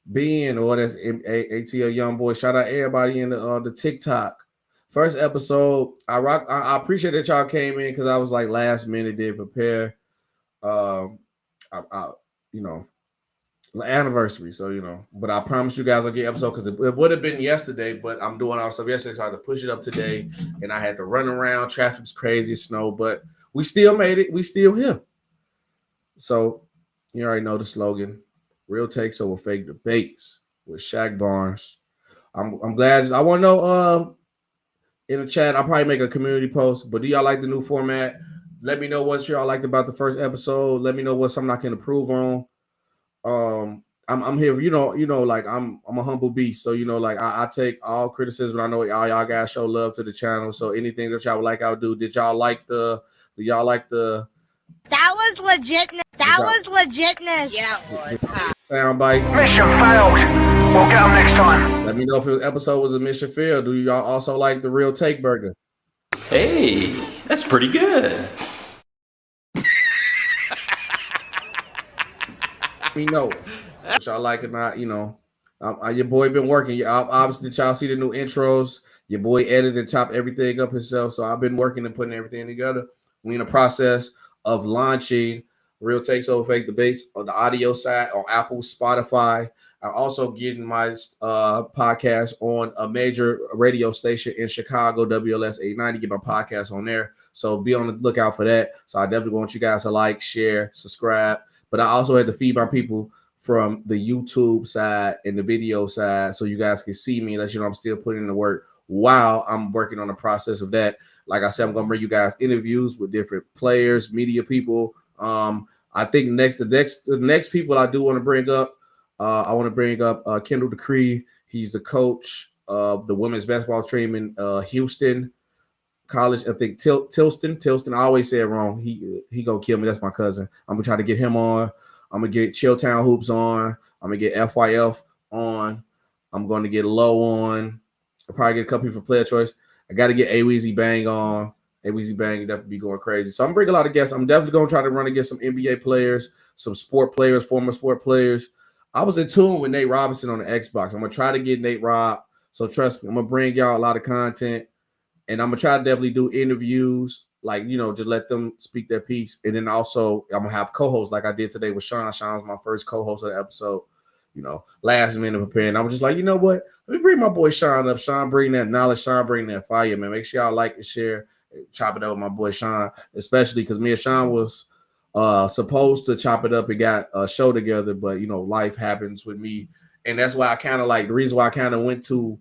Ben, or that's ATL Young Boy. Shout out everybody in the TikTok. First episode, I appreciate that y'all came in because I was like last minute, did prepare. Anniversary, so but I promise you guys I'll get episode because it would have been yesterday, but I'm doing all stuff yesterday, so I had to push it up today, and I had to run around. Traffic's crazy, snow, but we still made it. We still here. So you already know the slogan: real takes over fake debates with Shaq Barnes. I'm glad. I want to know in the chat. I'll probably make a community post. But do y'all like the new format? Let me know what y'all liked about the first episode. Let me know what's something I can improve on. I'm here, like I'm a humble beast. So, like I take all criticism. I know all y'all guys show love to the channel. So anything that y'all would like, I'll do. Did y'all like the that was legitness. Yeah, it was. Sound bites. Mission failed. We'll get them next time. Let me know if the episode was a mission failed. Do y'all also like the real take burger? Hey, that's pretty good. Me know if y'all like it or not. Your boy been working. Obviously, y'all see the new intros. Your boy edited and chopped everything up himself. So I've been working and putting everything together. We in the process of launching Real Takes Over Fake Debates on the audio side on Apple, Spotify. I'm also getting my podcast on a major radio station in Chicago, WLS 890. Get my podcast on there. So be on the lookout for that. So I definitely want you guys to like, share, subscribe. But I also had to feed my people from the YouTube side and the video side so you guys can see me, let you know I'm still putting in the work while I'm working on the process of that. Like I said, I'm going to bring you guys interviews with different players, media people. I think the next people I do want to bring up, I want to bring up Kendall Decree. He's the coach of the women's basketball team in Houston College. I think Tilston. I always say it wrong. He gonna kill me. That's my cousin. I'm gonna try to get him on. I'm gonna get Chilltown Hoops on. I'm gonna get FYF on. I'm gonna get Low on. I'll probably get a couple people for player choice. I got to get A-Weezy Bang on. A-Weezy Bang definitely be going crazy. So I'm bringing a lot of guests. I'm definitely gonna try to run against some NBA players, some sport players, former sport players. I was in tune with Nate Robinson on the Xbox. I'm gonna try to get Nate Rob. So trust me, I'm gonna bring y'all a lot of content. And I'm going to try to definitely do interviews, like, just let them speak their piece. And then also I'm going to have co-hosts like I did today with Sean. Sean's my first co-host of the episode, last minute preparing. I was just like, you know what? Let me bring my boy Sean up. Sean bring that knowledge. Sean bring that fire, man. Make sure y'all like and share. Chop it up with my boy Sean, especially because me and Sean was supposed to chop it up and got a show together. But, life happens with me. And that's why I kind of the reason why I kind of went to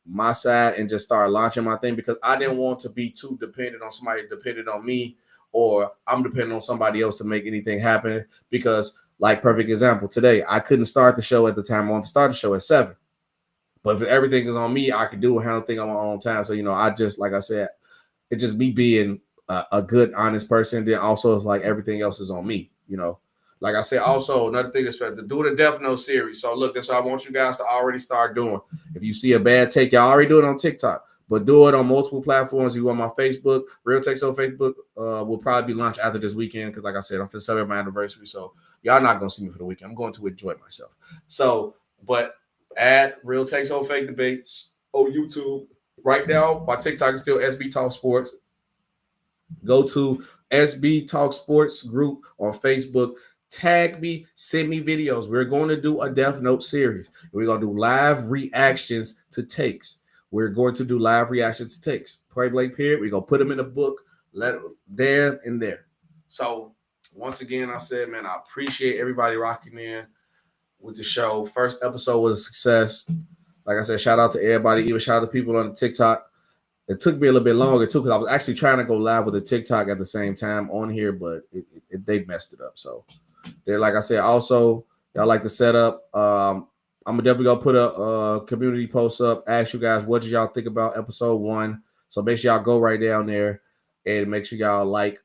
my side and just start launching my thing, because I didn't want to be too dependent on somebody dependent on me, or I'm dependent on somebody else to make anything happen. Because perfect example, today I couldn't start the show at the time I wanted to start the show at 7, but if everything is on me, I could do a handle thing on my own time. So I just, like I said, it just me being a good honest person. Then also it's everything else is on me. Like I said, also another thing is to do the Death Note series. So look, that's what I want you guys to already start doing. If you see a bad take, y'all already do it on TikTok, but do it on multiple platforms. You on my Facebook, Real Takes on Facebook, will probably be launched after this weekend because, like I said, I'm for celebrating my anniversary. So y'all not gonna see me for the weekend. I'm going to enjoy myself. So, but add Real Takes on Fake Debates on YouTube. Right now, my TikTok is still SB Talk Sports. Go to SB Talk Sports group on Facebook. Tag me, send me videos. We're going to do a Death Note series. We're going to do live reactions to takes. We're going to do live reactions to takes. Point blank period. We're going to put them in a book. Let them there and there. So once again, I said, man, I appreciate everybody rocking in with the show. First episode was a success. Like I said, shout out to everybody. Even shout out to people on the TikTok. It took me a little bit longer too, because I was actually trying to go live with the TikTok at the same time on here, but they messed it up. So they're, like I said, also y'all like the setup. I'm definitely gonna put a community post up. Ask you guys, what did y'all think about episode 1? So make sure y'all go right down there and make sure y'all like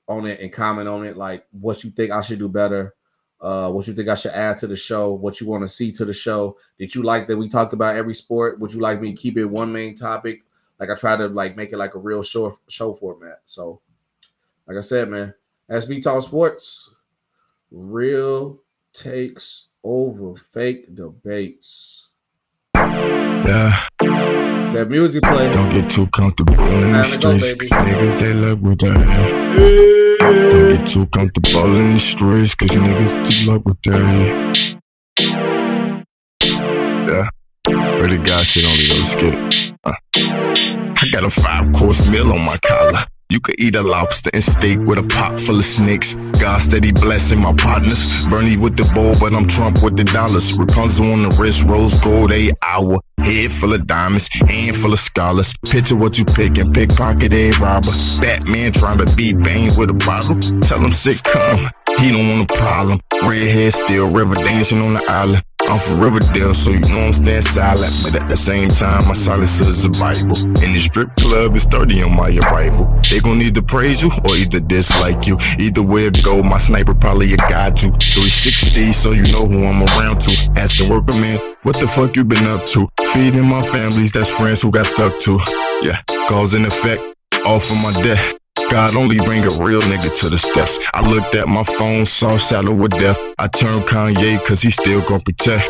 on it and comment on it, like what you think I should do better, What you think I should add to the show? What you want to see to the show? Did you like that we talked about every sport? Would you like me to keep it one main topic? Like I try to like make it like a real show format. So, like I said, man, SB Talk Sports, real takes over fake debates. Yeah. That music playing. Don't get too comfortable in the streets, cause niggas, they love with that. Don't get too comfortable in the streets, cause niggas, they love with that. Yeah. Really got shit on me, let's get it. I got a 5-course meal on my collar. You could eat a lobster and steak with a pot full of snakes. God steady blessing my partners. Bernie with the bowl, but I'm Trump with the dollars. Rapunzel on the wrist, rose gold, 8 hour. Head full of diamonds, hand full of scholars. Picture what you pickin', pickpocket, egg robber. Batman trying to beat Bane with a bottle. Tell him sick come, he don't want a problem. Redhead still, river dancing on the island. I'm from Riverdale, so you know I'm staying silent. But at the same time, my silence is a Bible. In the strip club, it's 30 on my arrival. They gon' either praise you or either dislike you. Either way it go, my sniper probably a guide you. 360, so you know who I'm around to. Asking worker man, what the fuck you been up to? Feeding my families, that's friends who got stuck to. Yeah, cause and effect, off of my death. God only bring a real nigga to the steps. I looked at my phone, saw shadow with death. I turned Kanye cause he still gon' protect.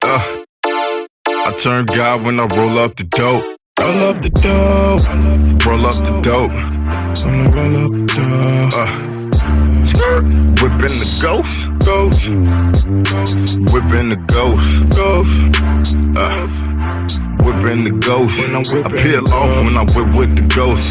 I turn God when I roll up the dope. Roll up the dope. Roll up the dope. Roll up the dope. Skirt. Whipping the ghost. Ghost. Whipping the ghost. Ghost. Whipping the ghost. I peel off when I whip with the ghost.